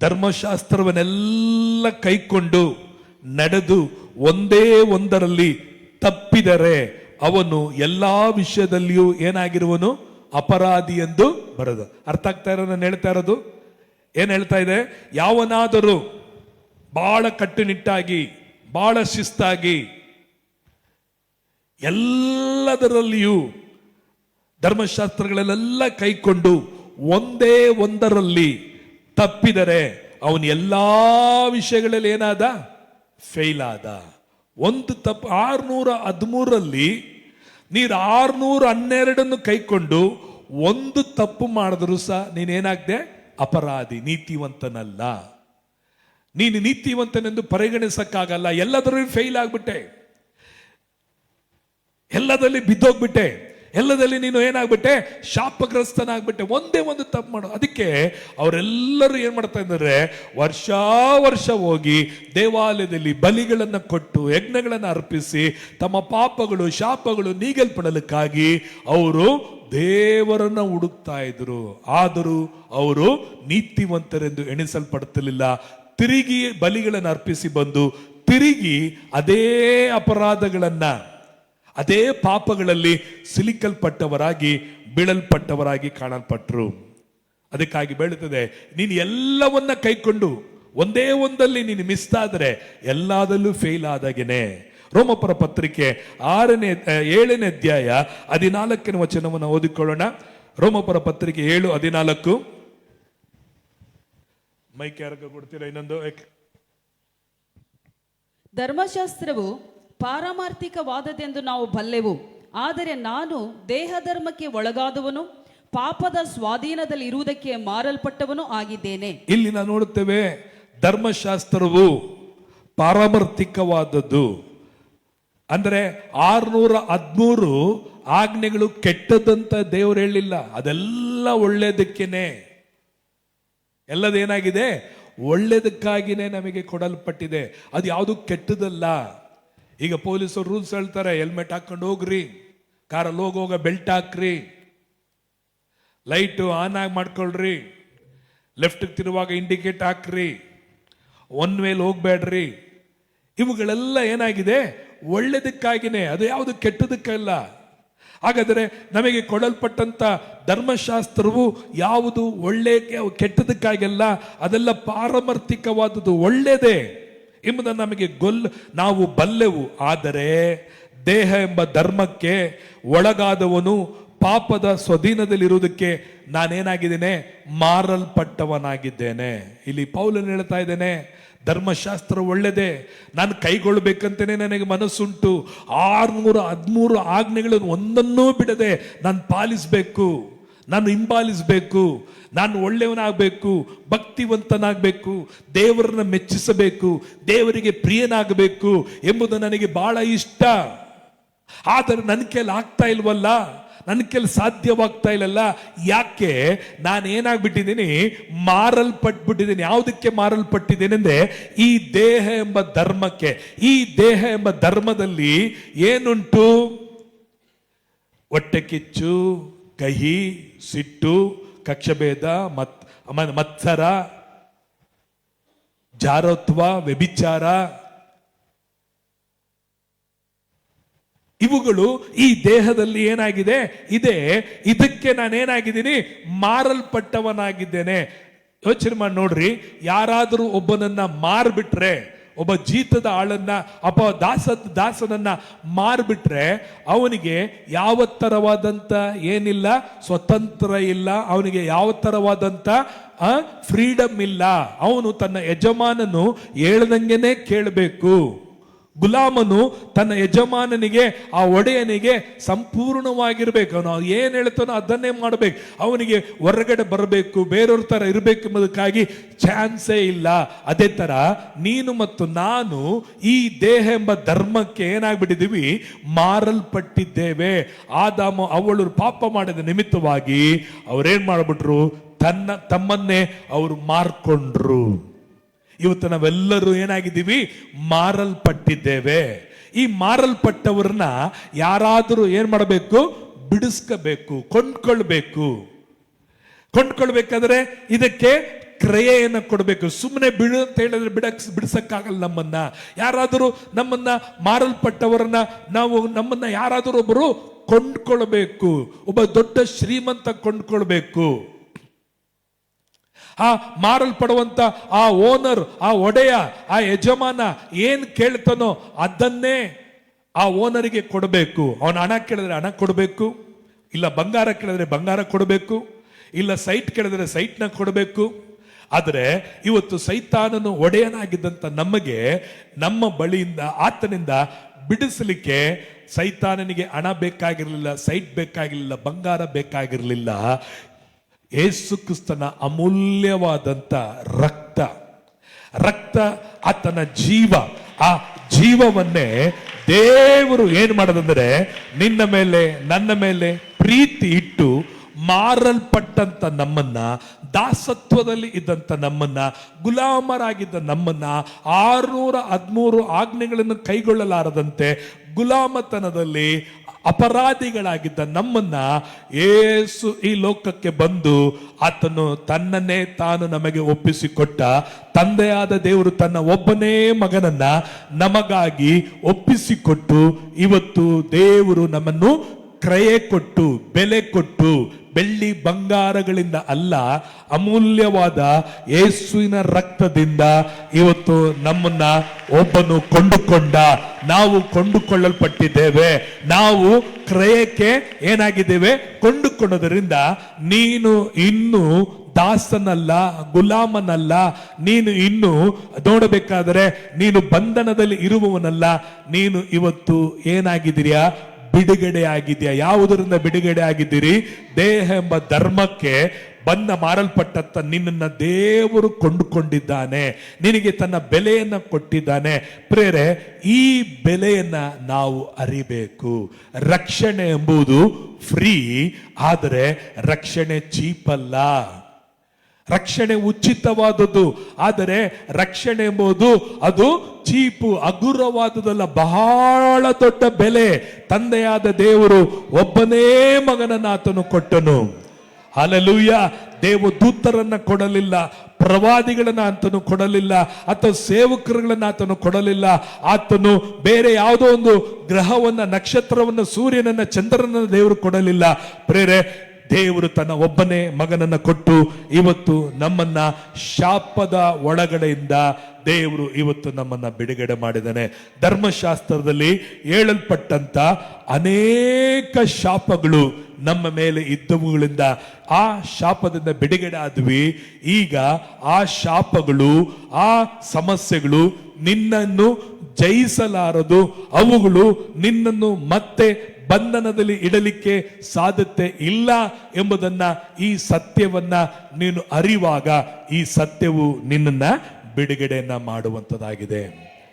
ಧರ್ಮಶಾಸ್ತ್ರವನ್ನೆಲ್ಲ ಕೈಕೊಂಡು ನಡೆದು ಒಂದೇ ಒಂದರಲ್ಲಿ ತಪ್ಪಿದರೆ ಅವನು ಎಲ್ಲಾ ವಿಷಯದಲ್ಲಿಯೂ ಏನಾಗಿರುವನು? ಅಪರಾಧಿ ಎಂದು ಬರೆದು. ಅರ್ಥ ಆಗ್ತಾ ಇರೋ ನಾನು ಹೇಳ್ತಾ ಇರೋದು? ಏನ್ ಹೇಳ್ತಾ ಇದೆ? ಯಾವನಾದರೂ ಬಹಳ ಕಟ್ಟುನಿಟ್ಟಾಗಿ ಬಹಳ ಶಿಸ್ತಾಗಿ ಎಲ್ಲದರಲ್ಲಿಯೂ ಧರ್ಮಶಾಸ್ತ್ರಗಳಲ್ಲೆಲ್ಲ ಕೈಕೊಂಡು ಒಂದೇ ಒಂದರಲ್ಲಿ ತಪ್ಪಿದರೆ ಅವನು ಎಲ್ಲಾ ವಿಷಯಗಳಲ್ಲಿ ಏನಾದ? ಫೇಲ್ ಆದ. ಒಂದು ತಪ್ಪು 613ರಲ್ಲಿ ನೀರು 612 ಕೈಕೊಂಡು ಒಂದು ತಪ್ಪು ಮಾಡಿದ್ರು ಸಹ ನೀನೇನಾಗ್ದೆ? ಅಪರಾಧಿ, ನೀತಿವಂತನಲ್ಲ. ನೀನು ನೀತಿವಂತನೆಂದು ಪರಿಗಣಿಸಕ್ಕಾಗಲ್ಲ. ಎಲ್ಲದರಲ್ಲೂ ಫೇಲ್ ಆಗ್ಬಿಟ್ಟೆ, ಎಲ್ಲದಲ್ಲಿ ಬಿದ್ದೋಗ್ಬಿಟ್ಟೆ, ಎಲ್ಲದಲ್ಲಿ ನೀನು ಏನಾಗ್ಬಿಟ್ಟೆ? ಶಾಪಗ್ರಸ್ತನಾಗ್ಬಿಟ್ಟೆ. ಒಂದೇ ಒಂದು ತಪ್ಪು ಮಾಡು. ಅದಕ್ಕೆ ಅವರೆಲ್ಲರೂ ಏನ್ ಮಾಡ್ತಾ ಇದ್ದಾರೆ? ವರ್ಷ ಹೋಗಿ ದೇವಾಲಯದಲ್ಲಿ ಬಲಿಗಳನ್ನು ಕೊಟ್ಟು ಯಜ್ಞಗಳನ್ನು ಅರ್ಪಿಸಿ ತಮ್ಮ ಪಾಪಗಳು ಶಾಪಗಳು ನೀಗಲ್ಪಡಲಿಕ್ಕಾಗಿ ಅವರು ದೇವರನ್ನ ಹುಡುಕ್ತಾ ಇದ್ರು. ಆದರೂ ಅವರು ನೀತಿವಂತರೆಂದು ಎಣಿಸಲ್ಪಡುತ್ತಿರಲಿಲ್ಲ. ತಿರುಗಿ ಬಲಿಗಳನ್ನು ಅರ್ಪಿಸಿ ಬಂದು ತಿರುಗಿ ಅದೇ ಅಪರಾಧಗಳನ್ನ ಅದೇ ಪಾಪಗಳಲ್ಲಿ ಸಿಲುಕಲ್ಪಟ್ಟವರಾಗಿ ಬೀಳಲ್ಪಟ್ಟವರಾಗಿ ಕಾಣಲ್ಪಟ್ರು. ಅದಕ್ಕಾಗಿ ಬೀಳುತ್ತದೆ, ನೀನು ಎಲ್ಲವನ್ನ ಕೈಕೊಂಡು ಒಂದೇ ಒಂದಲ್ಲಿ ನೀನು ಮಿಸ್ ಆದರೆ ಎಲ್ಲದಲ್ಲೂ ಫೇಲ್ ಆದಾಗೇನೆ. ರೋಮಪುರ ಪತ್ರಿಕೆ 7ನೇ ಅಧ್ಯಾಯ 14ನೇ ವಚನವನ್ನು ಓದಿಕೊಳ್ಳೋಣ. ರೋಮಪುರ ಪತ್ರಿಕೆ 7:14. ಮೈಕ್ ಯಾರಕ್ಕೆ ಕೊಡ್ತೀರಾ? ಇನ್ನೊಂದು. ಧರ್ಮಶಾಸ್ತ್ರವು ಪಾರಮಾರ್ಥಿಕವಾದದೆಂದು ನಾವು ಬಲ್ಲೆವು, ಆದರೆ ನಾನು ದೇಹಧರ್ಮಕ್ಕೆ ಒಳಗಾದವನು, ಪಾಪದ ಸ್ವಾಧೀನದಲ್ಲಿ ಇರುವುದಕ್ಕೆ ಮಾರಲ್ಪಟ್ಟವನು ಆಗಿದ್ದೇನೆ. ಇಲ್ಲಿ ನಾವು ನೋಡುತ್ತೇವೆ, ಧರ್ಮಶಾಸ್ತ್ರವು ಪಾರಮಾರ್ಥಿಕವಾದದ್ದು. ಅಂದ್ರೆ 613 ಆಜ್ಞೆಗಳು ಕೆಟ್ಟದಂತ ದೇವರು ಹೇಳಿಲ್ಲ. ಅದೆಲ್ಲ ಒಳ್ಳೇದಕ್ಕೇನೆ, ಎಲ್ಲದೇನಾಗಿದೆ? ಒಳ್ಳೇದಕ್ಕಾಗಿನೇ ನಮಗೆ ಕೊಡಲ್ಪಟ್ಟಿದೆ. ಅದು ಯಾವುದು ಕೆಟ್ಟದಲ್ಲ. ಈಗ ಪೊಲೀಸರು ರೂಲ್ಸ್ ಹೇಳ್ತಾರೆ, ಹೆಲ್ಮೆಟ್ ಹಾಕೊಂಡು ಹೋಗ್ರಿ, ಕಾರಲ್ಲಿ ಹೋಗುವಾಗ ಬೆಲ್ಟ್ ಹಾಕ್ರಿ, ಲೈಟ್ ಆನ್ ಆಗಿ ಮಾಡ್ಕೊಳ್ರಿ, ಲೆಫ್ಟ್ ತಿರುವಾಗ ಇಂಡಿಕೇಟ್ ಹಾಕ್ರಿ, ಒನ್ ವೇಲ್ ಹೋಗ್ಬೇಡ್ರಿ. ಇವುಗಳೆಲ್ಲ ಏನಾಗಿದೆ? ಒಳ್ಳೆದಕ್ಕಾಗಿನೇ, ಅದು ಯಾವುದು ಕೆಟ್ಟದಕ್ಕಲ್ಲ. ಹಾಗಾದರೆ ನಮಗೆ ಕೊಡಲ್ಪಟ್ಟಂತ ಧರ್ಮಶಾಸ್ತ್ರವು ಯಾವುದು ಒಳ್ಳೆ ಕೆಟ್ಟದಕ್ಕಾಗಲ್ಲ, ಅದೆಲ್ಲ ಪಾರಮಾರ್ಥಿಕವಾದುದು, ಒಳ್ಳೆಯದೇ ಎಂಬುದನ್ನು ನಮಗೆ ನಾವು ಬಲ್ಲೆವು. ಆದರೆ ದೇಹ ಎಂಬ ಧರ್ಮಕ್ಕೆ ಒಳಗಾದವನು ಪಾಪದ ಸ್ವಾಧೀನದಲ್ಲಿರುವುದಕ್ಕೆ ನಾನೇನಾಗಿದ್ದೇನೆ? ಮಾರಲ್ಪಟ್ಟವನಾಗಿದ್ದೇನೆ. ಇಲ್ಲಿ ಪೌಲನು ಹೇಳ್ತಾ ಇದ್ದೇನೆ, ಧರ್ಮಶಾಸ್ತ್ರ ಒಳ್ಳೆಯದೇ, ನಾನು ಕೈಗೊಳ್ಳಬೇಕಂತೇನೆ ನನಗೆ ಮನಸ್ಸುಂಟು. 613 ಆಜ್ಞೆಗಳನ್ನು ಒಂದನ್ನೂ ಬಿಡದೆ ನಾನು ಪಾಲಿಸಬೇಕು, ನಾನು ಹಿಂಬಾಲಿಸಬೇಕು, ನಾನು ಒಳ್ಳೆಯವನಾಗಬೇಕು, ಭಕ್ತಿವಂತನಾಗಬೇಕು, ದೇವರನ್ನ ಮೆಚ್ಚಿಸಬೇಕು, ದೇವರಿಗೆ ಪ್ರಿಯನಾಗಬೇಕು ಎಂಬುದು ನನಗೆ ಬಹಳ ಇಷ್ಟ. ಆದರೆ ನನ್ನ ಕೈಲಿ ಆಗ್ತಾ ಇಲ್ವಲ್ಲ, ನನ್ನ ಕೈಲಿ ಸಾಧ್ಯವಾಗ್ತಾ ಇಲ್ಲಲ್ಲ. ಯಾಕೆ? ನಾನು ಏನಾಗ್ಬಿಟ್ಟಿದ್ದೀನಿ? ಮಾರಲ್ಪಟ್ಬಿಟ್ಟಿದ್ದೀನಿ. ಯಾವುದಕ್ಕೆ ಮಾರಲ್ಪಟ್ಟಿದ್ದೇನೆ ಅಂದ್ರೆ ಈ ದೇಹ ಎಂಬ ಧರ್ಮಕ್ಕೆ. ಈ ದೇಹ ಎಂಬ ಧರ್ಮದಲ್ಲಿ ಏನುಂಟು? ಹೊಟ್ಟೆ ಕಿಚ್ಚು, ಕಹಿ, ಸಿಟ್ಟು, ಕಕ್ಷಭೇದ, ಮತ್ಸರ, ಜಾರತ್ವ, ವ್ಯಭಿಚಾರ, ಇವುಗಳು ಈ ದೇಹದಲ್ಲಿ ಏನಾಗಿದೆ? ಇದೆ. ಇದಕ್ಕೆ ನಾನೇನಾಗಿದ್ದೀನಿ? ಮಾರಲ್ಪಟ್ಟವನಾಗಿದ್ದೇನೆ. ಯೋಚನೆ ಮಾಡಿ ನೋಡ್ರಿ, ಯಾರಾದರೂ ಒಬ್ಬನನ್ನ ಮಾರ್ಬಿಟ್ರೆ, ಒಬ್ಬ ಜೀತದ ಆಳನ್ನ ದಾಸನನ್ನ ಮಾರ್ಬಿಟ್ರೆ ಅವನಿಗೆ ಯಾವ ತರವಾದಂತ ಏನಿಲ್ಲ, ಸ್ವತಂತ್ರ ಇಲ್ಲ, ಅವನಿಗೆ ಯಾವ ತರವಾದಂತ ಫ್ರೀಡಮ್ ಇಲ್ಲ. ಅವನು ತನ್ನ ಯಜಮಾನನು ಹೇಳ್ದಂಗೆನೆ ಕೇಳಬೇಕು. ಗುಲಾಮನು ತನ್ನ ಯಜಮಾನನಿಗೆ, ಆ ಒಡೆಯನಿಗೆ ಸಂಪೂರ್ಣವಾಗಿರ್ಬೇಕು. ಅವನು ಏನ್ ಹೇಳ್ತಾನೋ ಅದನ್ನೇ ಮಾಡಬೇಕು. ಅವನಿಗೆ ಹೊರಗಡೆ ಬರಬೇಕು, ಬೇರೆಯವ್ರ ತರ ಇರಬೇಕು ಎಂಬುದಕ್ಕಾಗಿ ಚಾನ್ಸೇ ಇಲ್ಲ. ಅದೇ ತರ ನೀನು ಮತ್ತು ನಾನು ಈ ದೇಹ ಎಂಬ ಧರ್ಮಕ್ಕೆ ಏನಾಗ್ಬಿಟ್ಟಿದ್ದೀವಿ? ಮಾರಲ್ಪಟ್ಟಿದ್ದೇವೆ. ಆದಾಮ ಅವಳು ಪಾಪ ಮಾಡಿದ ನಿಮಿತ್ತವಾಗಿ ಅವರೇನ್ ಮಾಡ್ಬಿಟ್ರು? ತಮ್ಮನ್ನೇ ಅವರು ಮಾರ್ಕೊಂಡ್ರು. ಇವತ್ತು ನಾವೆಲ್ಲರೂ ಏನಾಗಿದ್ದೀವಿ? ಮಾರಲ್ಪಟ್ಟಿದ್ದೇವೆ. ಈ ಮಾರಲ್ಪಟ್ಟವ್ರನ್ನ ಯಾರಾದರೂ ಏನ್ ಮಾಡಬೇಕು? ಬಿಡಿಸ್ಕೋಬೇಕು, ಕೊಂಡ್ಕೊಳ್ಬೇಕಾದ್ರೆ ಇದಕ್ಕೆ ಕ್ರಿಯೆಯನ್ನು ಕೊಡಬೇಕು. ಸುಮ್ಮನೆ ಬಿಡು ಅಂತ ಹೇಳಿದ್ರೆ ಬಿಡಿಸಕ್ಕಾಗಲ್ಲ ನಮ್ಮನ್ನ. ಯಾರಾದರೂ ನಮ್ಮನ್ನ ಮಾರಲ್ಪಟ್ಟವರನ್ನ ನಾವು ನಮ್ಮನ್ನ ಯಾರಾದರೂ ಒಬ್ಬರು ಕೊಂಡ್ಕೊಳ್ಬೇಕು. ಒಬ್ಬ ದೊಡ್ಡ ಶ್ರೀಮಂತ ಕೊಂಡ್ಕೊಳ್ಬೇಕು. ಆ ಮಾರಲ್ಪಡುವಂತ ಆ ಓನರ್, ಆ ಒಡೆಯ, ಆ ಯಜಮಾನ ಏನ್ ಕೇಳ್ತಾನೋ ಅದನ್ನೇ ಆ ಓನರಿಗೆ ಕೊಡಬೇಕು. ಅವನ ಹಣ ಕೇಳಿದ್ರೆ ಹಣ ಕೊಡಬೇಕು, ಇಲ್ಲ ಬಂಗಾರ ಕೇಳಿದ್ರೆ ಬಂಗಾರ ಕೊಡಬೇಕು, ಇಲ್ಲ ಸೈಟ್ ಕೇಳಿದ್ರೆ ಸೈಟ್ನ ಕೊಡಬೇಕು. ಆದರೆ ಇವತ್ತು ಸೈತಾನನು ಒಡೆಯನಾಗಿದ್ದಂತ ನಮಗೆ ನಮ್ಮ ಬಳಿಯಿಂದ ಆತನಿಂದ ಬಿಡಿಸಲಿಕ್ಕೆ ಸೈತಾನನಿಗೆ ಹಣ ಬೇಕಾಗಿರಲಿಲ್ಲ, ಸೈಟ್ ಬೇಕಾಗಿರಲಿಲ್ಲ, ಬಂಗಾರ ಬೇಕಾಗಿರಲಿಲ್ಲ. ಯೇಸು ಕ್ರಿಸ್ತನ ಅಮೂಲ್ಯವಾದಂತ ರಕ್ತ ಆತನ ಜೀವ, ಆ ಜೀವವನ್ನೇ ದೇವರು ಏನ್ ಮಾಡೋದಂದ್ರೆ ನಿನ್ನ ಮೇಲೆ ನನ್ನ ಮೇಲೆ ಪ್ರೀತಿ ಇಟ್ಟು ಮಾರಲ್ಪಟ್ಟಂತ ನಮ್ಮನ್ನ, ದಾಸತ್ವದಲ್ಲಿ ಇದ್ದಂತ ನಮ್ಮನ್ನ, ಗುಲಾಮರಾಗಿದ್ದ ನಮ್ಮನ್ನ 613 ಆಜ್ಞೆಗಳನ್ನು ಕೈಗೊಳ್ಳಲಾರದಂತೆ ಗುಲಾಮತನದಲ್ಲಿ ಅಪರಾಧಿಗಳಾಗಿದ್ದ ನಮ್ಮನ್ನ ಯೇಸು ಈ ಲೋಕಕ್ಕೆ ಬಂದು ಆತನು ತನ್ನನ್ನೇ ತಾನು ನಮಗೆ ಒಪ್ಪಿಸಿಕೊಟ್ಟ. ತಂದೆಯಾದ ದೇವರು ತನ್ನ ಒಬ್ಬನೇ ಮಗನನ್ನ ನಮಗಾಗಿ ಒಪ್ಪಿಸಿಕೊಟ್ಟು ಇವತ್ತು ದೇವರು ನಮ್ಮನ್ನು ಕ್ರಯ ಕೊಟ್ಟು, ಬೆಲೆ ಕೊಟ್ಟು, ಬೆಳ್ಳಿ ಬಂಗಾರಗಳಿಂದ ಅಲ್ಲ, ಅಮೂಲ್ಯವಾದ ಯೇಸುವಿನ ರಕ್ತದಿಂದ ಇವತ್ತು ನಮ್ಮನ್ನ ಒಬ್ಬನು ಕೊಂಡುಕೊಂಡ. ನಾವು ಕೊಂಡುಕೊಳ್ಳಲ್ಪಟ್ಟಿದ್ದೇವೆ. ನಾವು ಕ್ರಯಕ್ಕೆ ಏನಾಗಿದ್ದೇವೆ? ಕೊಂಡುಕೊಂಡೋದ್ರಿಂದ ನೀನು ಇನ್ನು ದಾಸನಲ್ಲ, ಗುಲಾಮನಲ್ಲ. ನೀನು ಇನ್ನು ನೋಡಬೇಕಾದರೆ ನೀನು ಬಂಧನದಲ್ಲಿ ಇರುವವನಲ್ಲ. ನೀನು ಇವತ್ತು ಏನಾಗಿದ್ದೀರಿಯಾ? ಬಿಡುಗಡೆ ಆಗಿದೆಯಾ? ಯಾವುದರಿಂದ ಬಿಡುಗಡೆ ಆಗಿದ್ದೀರಿ? ದೇಹ ಎಂಬ ಧರ್ಮಕ್ಕೆ ಬಂದ ಮಾರಲ್ಪಟ್ಟಂತ ನಿನ್ನನ್ನು ದೇವರು ಕೊಂಡುಕೊಂಡಿದ್ದಾನೆ. ನಿನಗೆ ತನ್ನ ಬೆಲೆಯನ್ನ ಕೊಟ್ಟಿದ್ದಾನೆ. ಪ್ರೇರೆ, ಈ ಬೆಲೆಯನ್ನ ನಾವು ಅರಿಬೇಕು. ರಕ್ಷಣೆ ಎಂಬುದು ಫ್ರೀ, ಆದರೆ ರಕ್ಷಣೆ ಚೀಪ್ ಅಲ್ಲ. ರಕ್ಷಣೆ ಉಚಿತವಾದದ್ದು, ಆದರೆ ರಕ್ಷಣೆ ಎಂಬುದು ಅದು ಚೀಪು, ಹಗುರವಾದುದಲ್ಲ, ಬಹಳ ದೊಡ್ಡ ಬೆಲೆ. ತಂದೆಯಾದ ದೇವರು ಒಬ್ಬನೇ ಮಗನನ್ನ ಆತನು ಕೊಟ್ಟನು. ಹಲ್ಲೆಲೂಯ. ದೇವದೂತರನ್ನ ಕೊಡಲಿಲ್ಲ, ಪ್ರವಾದಿಗಳನ್ನ ಆತನು ಕೊಡಲಿಲ್ಲ, ಅಥವಾ ಸೇವಕರುಗಳನ್ನ ಆತನು ಕೊಡಲಿಲ್ಲ. ಆತನು ಬೇರೆ ಯಾವುದೋ ಒಂದು ಗ್ರಹವನ್ನ, ನಕ್ಷತ್ರವನ್ನ, ಸೂರ್ಯನನ್ನ, ಚಂದ್ರನನ್ನ ದೇವರು ಕೊಡಲಿಲ್ಲ. ಪ್ರೇರೆ, ದೇವರು ತನ್ನ ಒಬ್ಬನೇ ಮಗನನ್ನ ಕೊಟ್ಟು ಇವತ್ತು ನಮ್ಮನ್ನ ಶಾಪದ ಒಳಗಡೆಯಿಂದ ದೇವರು ಇವತ್ತು ನಮ್ಮನ್ನ ಬಿಡುಗಡೆ ಮಾಡಿದ್ದಾನೆ. ಧರ್ಮಶಾಸ್ತ್ರದಲ್ಲಿ ಹೇಳಲ್ಪಟ್ಟಂತ ಅನೇಕ ಶಾಪಗಳು ನಮ್ಮ ಮೇಲೆ ಇದ್ದವುಗಳಿಂದ ಆ ಶಾಪದಿಂದ ಬಿಡುಗಡೆ ಆದ್ವಿ. ಈಗ ಆ ಶಾಪಗಳು, ಆ ಸಮಸ್ಯೆಗಳು ನಿನ್ನನ್ನು ಜಯಿಸಲಾರದು. ಅವುಗಳು ನಿನ್ನನ್ನು ಮತ್ತೆ ಬಂಧನದಲ್ಲಿ ಇಡಲಿಕ್ಕೆ ಸಾಧ್ಯತೆ ಇಲ್ಲ ಎಂಬುದನ್ನ, ಈ ಸತ್ಯವನ್ನ ನೀನು ಅರಿವಾಗ ಈ ಸತ್ಯವು ನಿನ್ನನ್ನ ಬಿಡುಗಡೆಯನ್ನ ಮಾಡುವಂತದಾಗಿದೆ.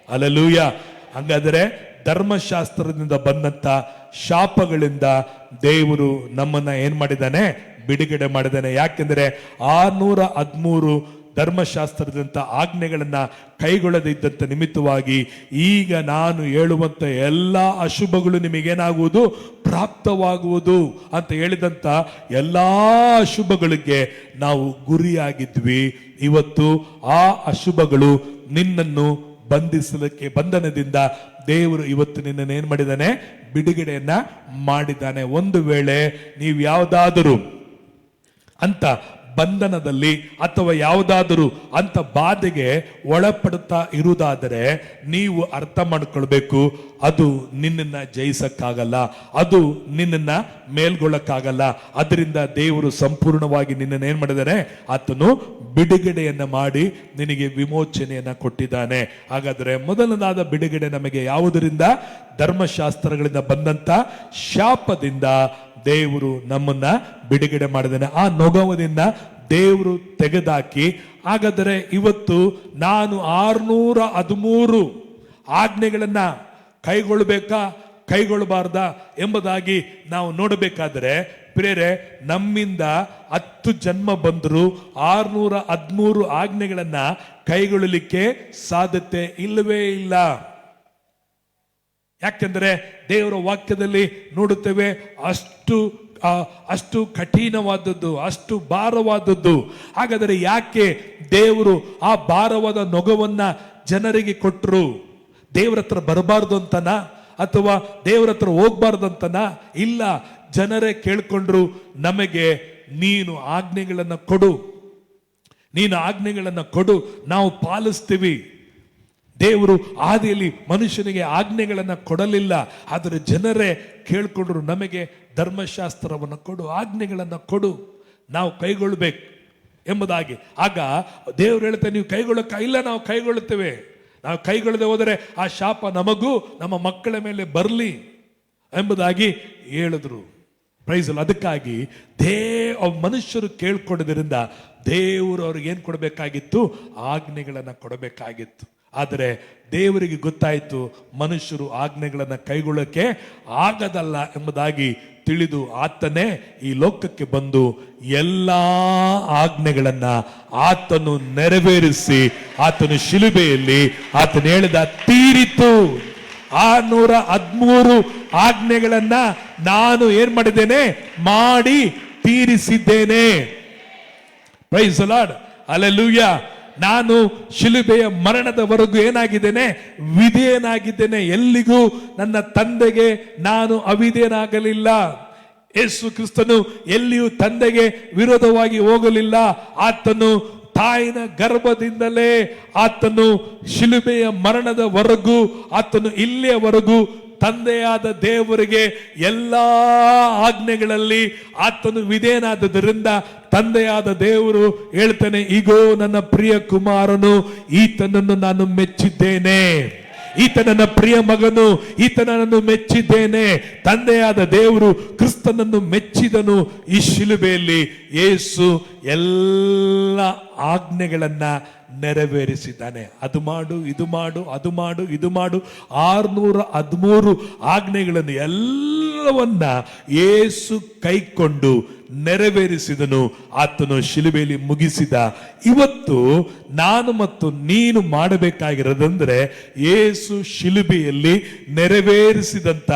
ಹಲ್ಲೆಲೂಯ. ಹಂಗಾದರೆ ಧರ್ಮಶಾಸ್ತ್ರದಿಂದ ಬಂದಂತ ಶಾಪಗಳಿಂದ ದೇವರು ನಮ್ಮನ್ನ ಏನ್ ಮಾಡಿದ್ದಾನೆ? ಬಿಡುಗಡೆ ಮಾಡಿದ್ದಾನೆ. ಯಾಕೆಂದ್ರೆ 613 ಧರ್ಮಶಾಸ್ತ್ರದಂತ ಆಜ್ಞೆಗಳನ್ನ ಕೈಗೊಳ್ಳದಿದ್ದಂತ ನಿಮಿತ್ತವಾಗಿ ಈಗ ನಾನು ಹೇಳುವಂತ ಎಲ್ಲಾ ಅಶುಭಗಳು ನಿಮಗೇನಾಗುವುದು? ಪ್ರಾಪ್ತವಾಗುವುದು ಅಂತ ಹೇಳಿದಂತ ಎಲ್ಲಾ ಅಶುಭಗಳಿಗೆ ನಾವು ಗುರಿಯಾಗಿದ್ವಿ. ಇವತ್ತು ಆ ಅಶುಭಗಳು ನಿನ್ನನ್ನು ಬಂಧಿಸಲಿಕ್ಕೆ, ಬಂಧನದಿಂದ ದೇವರು ಇವತ್ತು ನಿನ್ನನ್ನು ಏನ್ ಮಾಡಿದ್ದಾನೆ? ಬಿಡುಗಡೆಯನ್ನ ಮಾಡಿದ್ದಾನೆ. ಒಂದು ವೇಳೆ ನೀವು ಯಾವುದಾದರೂ ಅಂತ ಬಂಧನದಲ್ಲಿ ಅಥವಾ ಯಾವುದಾದರೂ ಅಂತ ಬಾಧೆಗೆ ಒಳಪಡುತ್ತಾ ಇರುವುದಾದರೆ ನೀವು ಅರ್ಥ ಮಾಡ್ಕೊಳ್ಬೇಕು, ಅದು ನಿನ್ನನ್ನ ಜಯಿಸಕ್ಕಾಗಲ್ಲ, ಅದು ನಿನ್ನನ್ನ ಮೇಲ್ಗೊಳ್ಳಕ್ಕಾಗಲ್ಲ. ಅದರಿಂದ ದೇವರು ಸಂಪೂರ್ಣವಾಗಿ ನಿನ್ನನ್ನು ಏನ್ ಮಾಡಿದಾನೆ? ಆತನು ಬಿಡುಗಡೆಯನ್ನ ಮಾಡಿ ನಿನಗೆ ವಿಮೋಚನೆಯನ್ನ ಕೊಟ್ಟಿದ್ದಾನೆ. ಹಾಗಾದ್ರೆ ಮೊದಲನಾದ ಬಿಡುಗಡೆ ನಮಗೆ ಯಾವುದರಿಂದ? ಧರ್ಮಶಾಸ್ತ್ರಗಳಿಂದ ಬಂದಂತ ಶಾಪದಿಂದ ದೇವರು ನಮ್ಮನ್ನ ಬಿಡುಗಡೆ ಮಾಡಿದ್ದಾನೆ. ಆ ನೊಗವದಿಂದ ದೇವರು ತೆಗೆದಾಕಿ. ಹಾಗಾದರೆ ಇವತ್ತು ನಾನು 613 ಆಜ್ಞೆಗಳನ್ನ ಕೈಗೊಳ್ಳಬೇಕಾ, ಕೈಗೊಳ್ಳಬಾರ್ದಾ ಎಂಬುದಾಗಿ ನಾವು ನೋಡಬೇಕಾದರೆ, ಪ್ರೇರೆ, ನಮ್ಮಿಂದ 10 ಜನ್ಮ ಬಂದರೂ 613 ಆಜ್ಞೆಗಳನ್ನ ಕೈಗೊಳ್ಳಲಿಕ್ಕೆ ಸಾಧ್ಯತೆ ಇಲ್ಲವೇ ಇಲ್ಲ. ಯಾಕೆಂದ್ರೆ ದೇವರ ವಾಕ್ಯದಲ್ಲಿ ನೋಡುತ್ತೇವೆ, ಅಷ್ಟು ಅಷ್ಟು ಕಠಿಣವಾದದ್ದು, ಅಷ್ಟು ಭಾರವಾದದ್ದು. ಹಾಗಾದರೆ ಯಾಕೆ ದೇವರು ಆ ಭಾರವಾದ ನೊಗವನ್ನ ಜನರಿಗೆ ಕೊಟ್ಟರು? ದೇವರ ಹತ್ರ ಬರಬಾರ್ದು ಅಂತನಾ, ಅಥವಾ ದೇವರ ಹತ್ರ ಹೋಗ್ಬಾರ್ದು ಅಂತನಾ? ಇಲ್ಲ, ಜನರೇ ಕೇಳ್ಕೊಂಡ್ರು, ನಮಗೆ ನೀನು ಆಜ್ಞೆಗಳನ್ನು ಕೊಡು, ನೀನು ಆಜ್ಞೆಗಳನ್ನು ಕೊಡು, ನಾವು ಪಾಲಿಸ್ತೀವಿ. ದೇವರು ಆದಿಯಲ್ಲಿ ಮನುಷ್ಯನಿಗೆ ಆಜ್ಞೆಗಳನ್ನು ಕೊಡಲಿಲ್ಲ, ಆದರೆ ಜನರೇ ಕೇಳ್ಕೊಂಡ್ರು, ನಮಗೆ ಧರ್ಮಶಾಸ್ತ್ರವನ್ನು ಕೊಡು, ಆಜ್ಞೆಗಳನ್ನು ಕೊಡು, ನಾವು ಕೈಗೊಳ್ಬೇಕು ಎಂಬುದಾಗಿ. ಆಗ ದೇವರು ಹೇಳ್ತಾರೆ, ನೀವು ಕೈಗೊಳ್ಳಕ್ಕ ಇಲ್ಲ, ನಾವು ಕೈಗೊಳ್ಳುತ್ತೇವೆ. ನಾವು ಕೈಗೊಳ್ಳದೆ ಹೋದರೆ ಆ ಶಾಪ ನಮಗೂ ನಮ್ಮ ಮಕ್ಕಳ ಮೇಲೆ ಬರಲಿ ಎಂಬುದಾಗಿ ಹೇಳಿದ್ರು. ಪ್ರೈಸ್. ಅದಕ್ಕಾಗಿ ಮನುಷ್ಯರು ಕೇಳ್ಕೊಂಡದ್ರಿಂದ ದೇವರು ಅವ್ರಿಗೆ ಏನು ಕೊಡಬೇಕಾಗಿತ್ತು? ಆಜ್ಞೆಗಳನ್ನು ಕೊಡಬೇಕಾಗಿತ್ತು. ಆದರೆ ದೇವರಿಗೆ ಗೊತ್ತಾಯಿತು, ಮನುಷ್ಯರು ಆಜ್ಞೆಗಳನ್ನು ಕೈಗೊಳ್ಳಕ್ಕೆ ಆಗದಲ್ಲ ಎಂಬುದಾಗಿ ತಿಳಿದು ಆತನೇ ಈ ಲೋಕಕ್ಕೆ ಬಂದು ಎಲ್ಲ ಆಜ್ಞೆಗಳನ್ನ ಆತನು ನೆರವೇರಿಸಿ, ಆತನು ಶಿಲುಬೆಯಲ್ಲಿ ಆತನು ಹೇಳಿದ ತೀರಿತು. 613 ಆಜ್ಞೆಗಳನ್ನ ನಾನು ಏನ್ ಮಾಡಿದ್ದೇನೆ? ಮಾಡಿ ತೀರಿಸಿದ್ದೇನೆ. Praise the Lord, hallelujah. ನಾನು ಶಿಲುಬೆಯ ಮರಣದವರೆಗೂ ಏನಾಗಿದ್ದೇನೆ? ವಿಧೇಯನಾಗಿದ್ದೇನೆ. ಎಲ್ಲಿಗೂ ನನ್ನ ತಂದೆಗೆ ನಾನು ಅವಿಧೇಯನಾಗಲಿಲ್ಲ. ಯೇಸು ಕ್ರಿಸ್ತನು ಎಲ್ಲಿಯೂ ತಂದೆಗೆ ವಿರೋಧವಾಗಿ ಹೋಗಲಿಲ್ಲ. ಆತನು ತಾಯಿನ ಗರ್ಭದಿಂದಲೇ ಆತನು ಶಿಲುಬೆಯ ಮರಣದವರೆಗೂ, ಆತನು ಇಲ್ಲಿಯವರೆಗೂ ತಂದೆಯಾದ ದೇವರಿಗೆ ಎಲ್ಲಾ ಆಜ್ಞೆಗಳಲ್ಲಿ ಆತನು ವಿಧೇಯನಾದದರಿಂದ ತಂದೆಯಾದ ದೇವರು ಹೇಳ್ತಾನೆ, ಈಗೋ ನನ್ನ ಪ್ರಿಯ ಕುಮಾರನು, ಈತನನ್ನು ನಾನು ಮೆಚ್ಚಿದ್ದೇನೆ, ಈತ ನನ್ನ ಪ್ರಿಯ ಮಗನು, ಈತನನ್ನು ಮೆಚ್ಚಿದ್ದೇನೆ. ತಂದೆಯಾದ ದೇವರು ಕ್ರಿಸ್ತನನ್ನು ಮೆಚ್ಚಿದನು. ಈ ಶಿಲುಬೆಯಲ್ಲಿ ಯೇಸು ಎಲ್ಲ ಆಜ್ಞೆಗಳನ್ನ ನೆರವೇರಿಸಿದ್ದಾನೆ. ಅದು ಮಾಡು, ಇದು ಮಾಡು, ಅದು ಮಾಡು, ಇದು ಮಾಡು, 613 ಆಜ್ಞೆಗಳನ್ನು ಎಲ್ಲವನ್ನ ಯೇಸು ಕೈಕೊಂಡು ನೆರವೇರಿಸಿದನು. ಆತನು ಶಿಲುಬೆಯಲ್ಲಿ ಮುಗಿಸಿದ. ಇವತ್ತು ನಾನು ಮತ್ತು ನೀನು ಮಾಡಬೇಕಾಗಿರೋದಂದ್ರೆ ಯೇಸು ಶಿಲುಬೆಯಲ್ಲಿ ನೆರವೇರಿಸಿದಂತ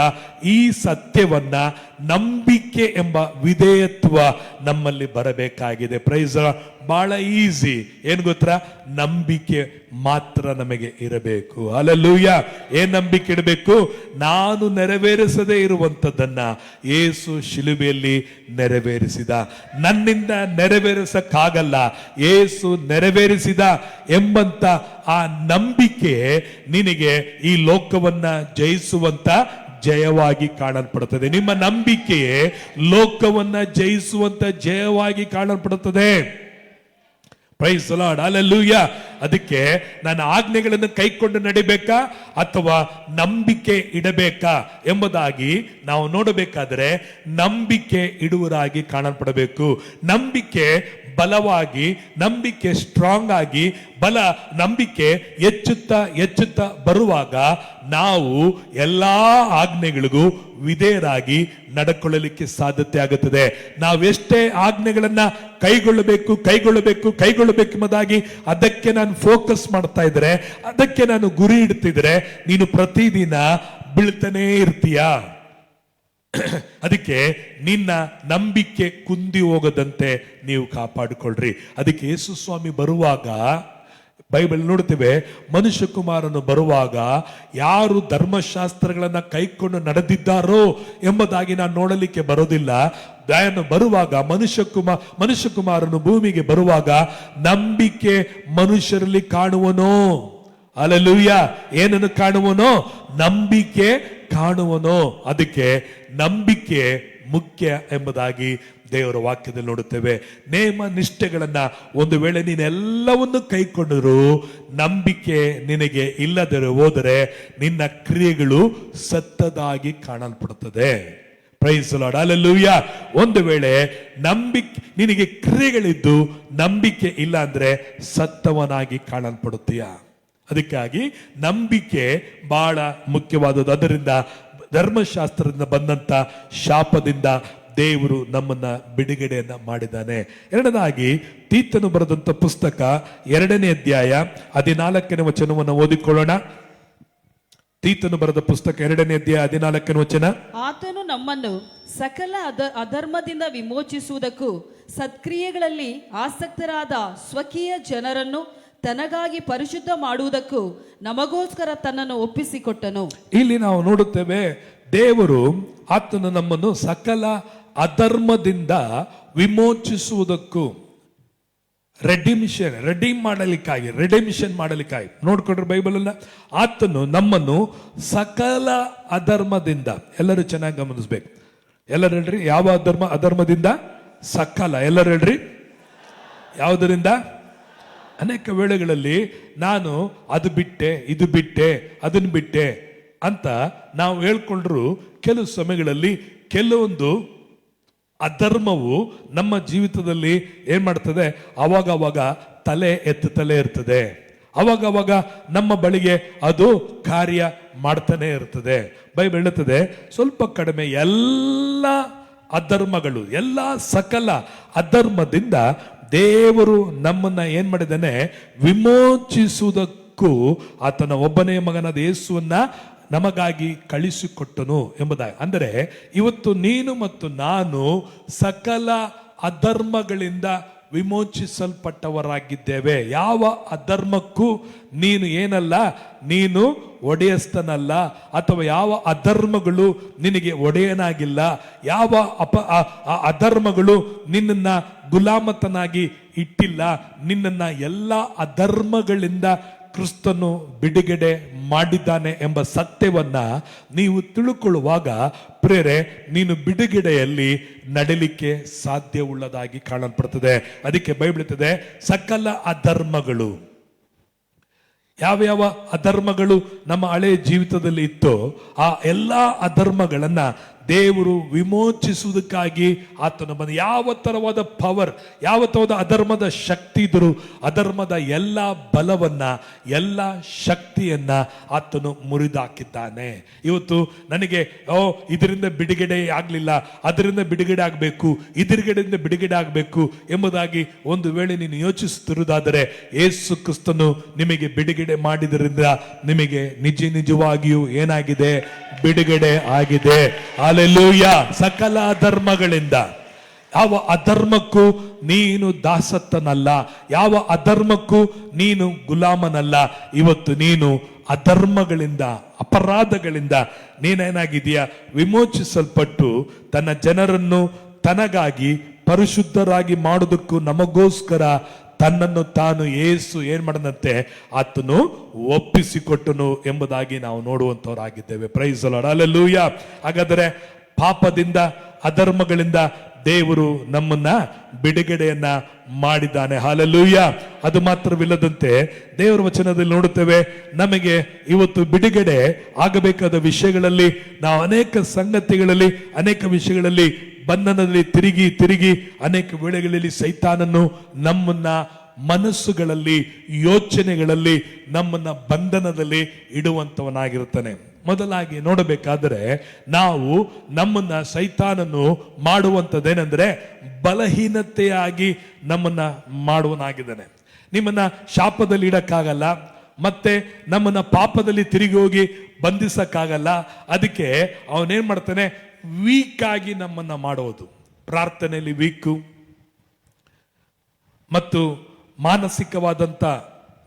ಈ ಸತ್ಯವನ್ನ ನಂಬಿಕೆ ಎಂಬ ವಿಧೇಯತ್ವ ನಮ್ಮಲ್ಲಿ ಬರಬೇಕಾಗಿದೆ. ಪ್ರೈಸ್. ಬಹಳ ಈಸಿ. ಏನ್ ಗೊತ್ತಾ? ನಂಬಿಕೆ ಮಾತ್ರ ನಮಗೆ ಇರಬೇಕು. ಹಲ್ಲೆಲೂಯಾ. ಏನ್ ನಂಬಿಕೆ ಇಡಬೇಕು? ನಾನು ನೆರವೇರಿಸದೇ ಇರುವಂತದ್ದನ್ನ ಯೇಸು ಶಿಲುಬೆಯಲ್ಲಿ ನೆರವೇರಿಸಿದ. ನನ್ನಿಂದ ನೆರವೇರಿಸಕ್ಕಾಗಲ್ಲ, ಯೇಸು ನೆರವೇರಿಸಿದ ಎಂಬಂತ ಆ ನಂಬಿಕೆ ನಿನಗೆ ಈ ಲೋಕವನ್ನ ಜಯಿಸುವಂತ ಜಯವಾಗಿ ಕಾಣಲ್ಪಡುತ್ತದೆ. ನಿಮ್ಮ ನಂಬಿಕೆಯೇ ಲೋಕವನ್ನ ಜಯಿಸುವಂತ ಜಯವಾಗಿ ಕಾಣಲ್ಪಡುತ್ತದೆ. Praise the Lord, hallelujah. ಅದಕ್ಕೆ ನನ್ನ ಆಜ್ಞೆಗಳನ್ನು ಕೈಕೊಂಡು ನಡಿಬೇಕಾ ಅಥವಾ ನಂಬಿಕೆ ಇಡಬೇಕಾ ಎಂಬುದಾಗಿ ನಾವು ನೋಡಬೇಕಾದರೆ ನಂಬಿಕೆ ಇಡುವರಾಗಿ ಕಾಣಲ್ಪಡಬೇಕು. ನಂಬಿಕೆ ಬಲವಾಗಿ, ನಂಬಿಕೆ ಸ್ಟ್ರಾಂಗ್ ಆಗಿ, ನಂಬಿಕೆ ಹೆಚ್ಚುತ್ತಾ ಬರುವಾಗ ನಾವು ಎಲ್ಲಾ ಆಜ್ಞೆಗಳಿಗೂ ವಿಧೇಯರಾಗಿ ನಡ್ಕೊಳ್ಳಲಿಕ್ಕೆ ಸಾಧ್ಯತೆ ಆಗುತ್ತದೆ. ನಾವೆಷ್ಟೇ ಆಜ್ಞೆಗಳನ್ನ ಕೈಗೊಳ್ಳಬೇಕು ಎಂಬುದಾಗಿ ಅದಕ್ಕೆ ನಾನು ಫೋಕಸ್ ಮಾಡ್ತಾ ಇದ್ರೆ, ಅದಕ್ಕೆ ನಾನು ಗುರಿ ಇಡ್ತಿದ್ರೆ, ನೀನು ಪ್ರತಿದಿನ ಬೀಳ್ತಾನೇ ಇರ್ತೀಯ. ಅದಕ್ಕೆ ನಿನ್ನ ನಂಬಿಕೆ ಕುಂದಿ ಹೋಗದಂತೆ ನೀವು ಕಾಪಾಡಿಕೊಳ್ಳ್ರಿ. ಅದಕ್ಕೆ ಯೇಸು ಸ್ವಾಮಿ ಬರುವಾಗ ಬೈಬಲ್ ನೋಡ್ತೇವೆ, ಮನುಷ್ಯ ಕುಮಾರನು ಬರುವಾಗ ಯಾರು ಧರ್ಮಶಾಸ್ತ್ರಗಳನ್ನ ಕೈಕೊಂಡು ನಡೆದಿದ್ದಾರೋ ಎಂಬುದಾಗಿ ನಾನು ನೋಡಲಿಕ್ಕೆ ಬರೋದಿಲ್ಲ. ಬರುವಾಗ ಮನುಷ್ಯ ಕುಮಾರನು ಭೂಮಿಗೆ ಬರುವಾಗ ನಂಬಿಕೆ ಮನುಷ್ಯರಲ್ಲಿ ಕಾಣುವನೋ? ಹಲ್ಲೆಲೂಯಾ. ಏನನ್ನು ಕಾಣುವನೋ? ನಂಬಿಕೆ ಕಾಣುವನೋ. ಅದಕ್ಕೆ ನಂಬಿಕೆ ಮುಖ್ಯ ಎಂಬುದಾಗಿ ದೇವರ ವಾಕ್ಯದಲ್ಲಿ ನೋಡುತ್ತೇವೆ. ನೇಮ ನಿಷ್ಠೆಗಳನ್ನ ಒಂದು ವೇಳೆ ನೀನೆಲ್ಲವನ್ನು ಕೈಕೊಂಡರೂ ನಂಬಿಕೆ ನಿನಗೆ ಇಲ್ಲದೆ ಹೋದರೆ ನಿನ್ನ ಕ್ರಿಯೆಗಳು ಸತ್ತದಾಗಿ ಕಾಣಲ್ಪಡುತ್ತದೆ. Praise the Lord, hallelujah. ಒಂದು ವೇಳೆ ನಿನಗೆ ಕ್ರಿಯೆಗಳಿದ್ದು ನಂಬಿಕೆ ಇಲ್ಲ ಅಂದ್ರೆ ಸತ್ತವನಾಗಿ ಕಾಣಲ್ಪಡುತ್ತೀಯ. ಅದಕ್ಕಾಗಿ ನಂಬಿಕೆ ಬಹಳ ಮುಖ್ಯವಾದದ್ದು. ಅದರಿಂದ ಧರ್ಮಶಾಸ್ತ್ರದಿಂದ ಬಂದಂತ ಶಾಪದಿಂದ ದೇವರು ನಮ್ಮನ್ನ ಬಿಡುಗಡೆಯನ್ನ ಮಾಡಿದ್ದಾನೆ. ಎರಡನೇದಾಗಿ ತೀತನು ಬರೆದಂತ ಪುಸ್ತಕ 2ನೇ ಅಧ್ಯಾಯ 14ನೇ ವಚನವನ್ನು ಓದಿಕೊಳ್ಳೋಣ. ತೀತನು ಬರೆದ ಪುಸ್ತಕ 2ನೇ ಅಧ್ಯಾಯ 14ನೇ ವಚನ. ಆತನು ನಮ್ಮನ್ನು ಸಕಲ ಅಧರ್ಮದಿಂದ ವಿಮೋಚಿಸುವುದಕ್ಕೂ ಸತ್ಕ್ರಿಯೆಗಳಲ್ಲಿ ಆಸಕ್ತರಾದ ಸ್ವಕೀಯ ಜನರನ್ನು ತನಗಾಗಿ ಪರಿಶುದ್ಧ ಮಾಡುವುದಕ್ಕೂ ನಮಗೋಸ್ಕರ ತನ್ನನ್ನು ಒಪ್ಪಿಸಿಕೊಟ್ಟನು. ಇಲ್ಲಿ ನಾವು ನೋಡುತ್ತೇವೆ, ದೇವರು ಆತನು ನಮ್ಮನ್ನು ಸಕಲ ಅಧರ್ಮದಿಂದ ವಿಮೋಚಿಸುವುದಕ್ಕೂ ರೆಡೀಮ್ ಮಾಡಲಿಕ್ಕಾಗಿ ನೋಡ್ಕೊಂಡ್ರೆ ಬೈಬಲ್ ಅಲ್ಲ, ಆತನು ನಮ್ಮನ್ನು ಸಕಲ ಅಧರ್ಮದಿಂದ, ಎಲ್ಲರೂ ಚೆನ್ನಾಗಿ ಗಮನಿಸ್ಬೇಕು. ಎಲ್ಲರೂ ಹೇಳ್ರಿ, ಯಾವ ಅಧರ್ಮದಿಂದ? ಸಕಲ. ಎಲ್ಲರೂ ಹೇಳ್ರಿ, ಯಾವುದರಿಂದ? ಅನೇಕ ವೇಳೆಗಳಲ್ಲಿ ನಾನು ಅದು ಬಿಟ್ಟೆ, ಇದು ಬಿಟ್ಟೆ, ಅದನ್ನು ಬಿಟ್ಟೆ ಅಂತ ನಾವು ಹೇಳ್ಕೊಂಡ್ರು ಕೆಲವು ಸಮಯಗಳಲ್ಲಿ ಕೆಲವೊಂದು ಅಧರ್ಮವು ನಮ್ಮ ಜೀವಿತದಲ್ಲಿ ಏನ್ ಮಾಡ್ತದೆ, ಅವಾಗ ತಲೆ ಎತ್ತುತ್ತಲೇ ಇರ್ತದೆ. ಅವಾಗ ನಮ್ಮ ಬಳಿಗೆ ಅದು ಕಾರ್ಯ ಮಾಡ್ತಾನೆ ಇರ್ತದೆ. ಬೈಬಲ್ ಹೇಳುತ್ತದೆ, ಸ್ವಲ್ಪ ಕಡಿಮೆ ಎಲ್ಲ ಅಧರ್ಮಗಳು, ಎಲ್ಲ ಸಕಲ ಅಧರ್ಮದಿಂದ ದೇವರು ನಮ್ಮನ್ನ ಏನ್ ಮಾಡಿದಾನೆ, ವಿಮೋಚಿಸುವುದಕ್ಕೂ ಆತನ ಒಬ್ಬನೇ ಮಗನಾದ ಯೇಸುವನ್ನ ನಮಗಾಗಿ ಕಳಿಸಿಕೊಟ್ಟನು ಎಂಬುದಾಗಿ. ಅಂದರೆ ಇವತ್ತು ನೀನು ಮತ್ತು ನಾನು ಸಕಲ ಅಧರ್ಮಗಳಿಂದ ವಿಮೋಚಿಸಲ್ಪಟ್ಟವರಾಗಿದ್ದೇವೆ. ಯಾವ ಅಧರ್ಮಕ್ಕೂ ನೀನು ಏನಲ್ಲ, ನೀನು ಒಡೆಯಸ್ತನಲ್ಲ, ಅಥವಾ ಯಾವ ಅಧರ್ಮಗಳು ನಿನಗೆ ಒಡೆಯನಾಗಿಲ್ಲ, ಯಾವ ಅಧರ್ಮಗಳು ನಿನ್ನನ್ನ ಗುಲಾಮತನಾಗಿ ಇಟ್ಟಿಲ್ಲ. ನಿನ್ನನ್ನ ಎಲ್ಲ ಅಧರ್ಮಗಳಿಂದ ಕ್ರಿಸ್ತನು ಬಿಡುಗಡೆ ಮಾಡಿದ್ದಾನೆ ಎಂಬ ಸತ್ಯವನ್ನ ನೀವು ತಿಳುಕೊಳ್ಳುವಾಗ ಪ್ರೇರೆ, ನೀನು ಬಿಡುಗಡೆಯಲ್ಲಿ ನಡಲಿಕ್ಕೆ ಸಾಧ್ಯವುಳ್ಳದಾಗಿ ಕಾಣಲ್ಪಡ್ತದೆ. ಅದಕ್ಕೆ ಬೈಬಲ್ ಹೇಳ್ತದೆ, ಸಕಲ ಅಧರ್ಮಗಳು, ಯಾವ ಅಧರ್ಮಗಳು ನಮ್ಮ ಹಳೆಯ ಜೀವಿತದಲ್ಲಿ ಇತ್ತೋ ಆ ಎಲ್ಲ ಅಧರ್ಮಗಳನ್ನ ದೇವರು ವಿಮೋಚಿಸುವುದಕ್ಕಾಗಿ ಆತನು ಬಂದ. ಯಾವ ತರವಾದ ಪವರ್, ಯಾವ ತರವಾದ ಅಧರ್ಮದ ಶಕ್ತಿ ಇದ್ದರೂ ಅಧರ್ಮದ ಎಲ್ಲ ಬಲವನ್ನ, ಎಲ್ಲ ಶಕ್ತಿಯನ್ನ ಆತನು ಮುರಿದಾಕಿದ್ದಾನೆ. ಇವತ್ತು ನನಗೆ ಇದರಿಂದ ಬಿಡುಗಡೆ ಆಗ್ಲಿಲ್ಲ, ಅದರಿಂದ ಬಿಡುಗಡೆ ಆಗಬೇಕು, ಇದರಿಂದ ಬಿಡುಗಡೆ ಆಗಬೇಕು ಎಂಬುದಾಗಿ ಒಂದು ವೇಳೆ ನೀನು ಯೋಚಿಸುತ್ತಿರುವುದಾದರೆ, ಯೇಸು ಕ್ರಿಸ್ತನು ನಿಮಗೆ ಬಿಡುಗಡೆ ಮಾಡಿದ್ರಿಂದ ನಿಮಗೆ ನಿಜವಾಗಿಯೂ ಏನಾಗಿದೆ, ಬಿಡುಗಡೆ ಆಗಿದೆ. ಹಲ್ಲೆಲೂಯಾ. ಸಕಲ ಅಧರ್ಮಗಳಿಂದ, ಯಾವ ಅಧರ್ಮಕ್ಕೂ ನೀನು ದಾಸತ್ತನಲ್ಲ, ಯಾವ ಅಧರ್ಮಕ್ಕೂ ನೀನು ಗುಲಾಮನಲ್ಲ. ಇವತ್ತು ನೀನು ಅಧರ್ಮಗಳಿಂದ, ಅಪರಾಧಗಳಿಂದ ನೀನೇನಾಗಿದೆಯಾ, ವಿಮೋಚಿಸಲ್ಪಟ್ಟು ತನ್ನ ಜನರನ್ನು ತನಗಾಗಿ ಪರಿಶುದ್ಧರಾಗಿ ಮಾಡೋದಕ್ಕೂ ನಮಗೋಸ್ಕರ ತನ್ನನ್ನು ತಾನು ಯೇಸು ಏನ್ ಮಾಡದಂತೆ ಆತನು ಒಪ್ಪಿಸಿಕೊಟ್ಟನು ಎಂಬುದಾಗಿ ನಾವು ನೋಡುವಂತವರಾಗಿದ್ದೇವೆ. Praise the Lord. ಹಲ್ಲೆಲೂಯಾ. ಹಾಗಾದರೆ ಪಾಪದಿಂದ, ಅಧರ್ಮಗಳಿಂದ ದೇವರು ನಮ್ಮನ್ನ ಬಿಡುಗಡೆಯನ್ನ ಮಾಡಿದ್ದಾನೆ. ಹಲ್ಲೆಲೂಯಾ. ಅದು ಮಾತ್ರವಿಲ್ಲದಂತೆ ದೇವರ ವಚನದಲ್ಲಿ ನೋಡುತ್ತೇವೆ, ನಮಗೆ ಇವತ್ತು ಬಿಡುಗಡೆ ಆಗಬೇಕಾದ ವಿಷಯಗಳಲ್ಲಿ ನಾವು ಅನೇಕ ಸಂಗತಿಗಳಲ್ಲಿ, ಅನೇಕ ವಿಷಯಗಳಲ್ಲಿ ಬಂಧನದಲ್ಲಿ ತಿರುಗಿ ಅನೇಕ ವೇಳೆಗಳಲ್ಲಿ ಸೈತಾನನು ನಮ್ಮನ್ನ ಮನಸ್ಸುಗಳಲ್ಲಿ, ಯೋಚನೆಗಳಲ್ಲಿ ನಮ್ಮನ್ನ ಬಂಧನದಲ್ಲಿ ಇಡುವಂತವನಾಗಿರುತ್ತಾನೆ. ಮೊದಲಾಗಿ ನೋಡಬೇಕಾದರೆ ನಾವು ನಮ್ಮನ್ನ ಸೈತಾನನು ಮಾಡುವಂಥದ್ದೇನೆಂದರೆ ಬಲಹೀನತೆಯಾಗಿ ನಮ್ಮನ್ನ ಮಾಡುವನಾಗಿದ್ದಾನೆ. ನಿಮ್ಮನ್ನ ಶಾಪದಲ್ಲಿ ಇಡಕ್ಕಾಗಲ್ಲ, ಮತ್ತೆ ನಮ್ಮನ್ನ ಪಾಪದಲ್ಲಿ ತಿರುಗಿ ಹೋಗಿ ಬಂಧಿಸಕ್ಕಾಗಲ್ಲ. ಅದಕ್ಕೆ ಅವನೇನ್ ಮಾಡ್ತಾನೆ, ವೀಕ್ ಆಗಿ ನಮ್ಮನ್ನ ಮಾಡೋದು. ಪ್ರಾರ್ಥನೆಯಲ್ಲಿ ವೀಕು, ಮತ್ತು ಮಾನಸಿಕವಾದಂಥ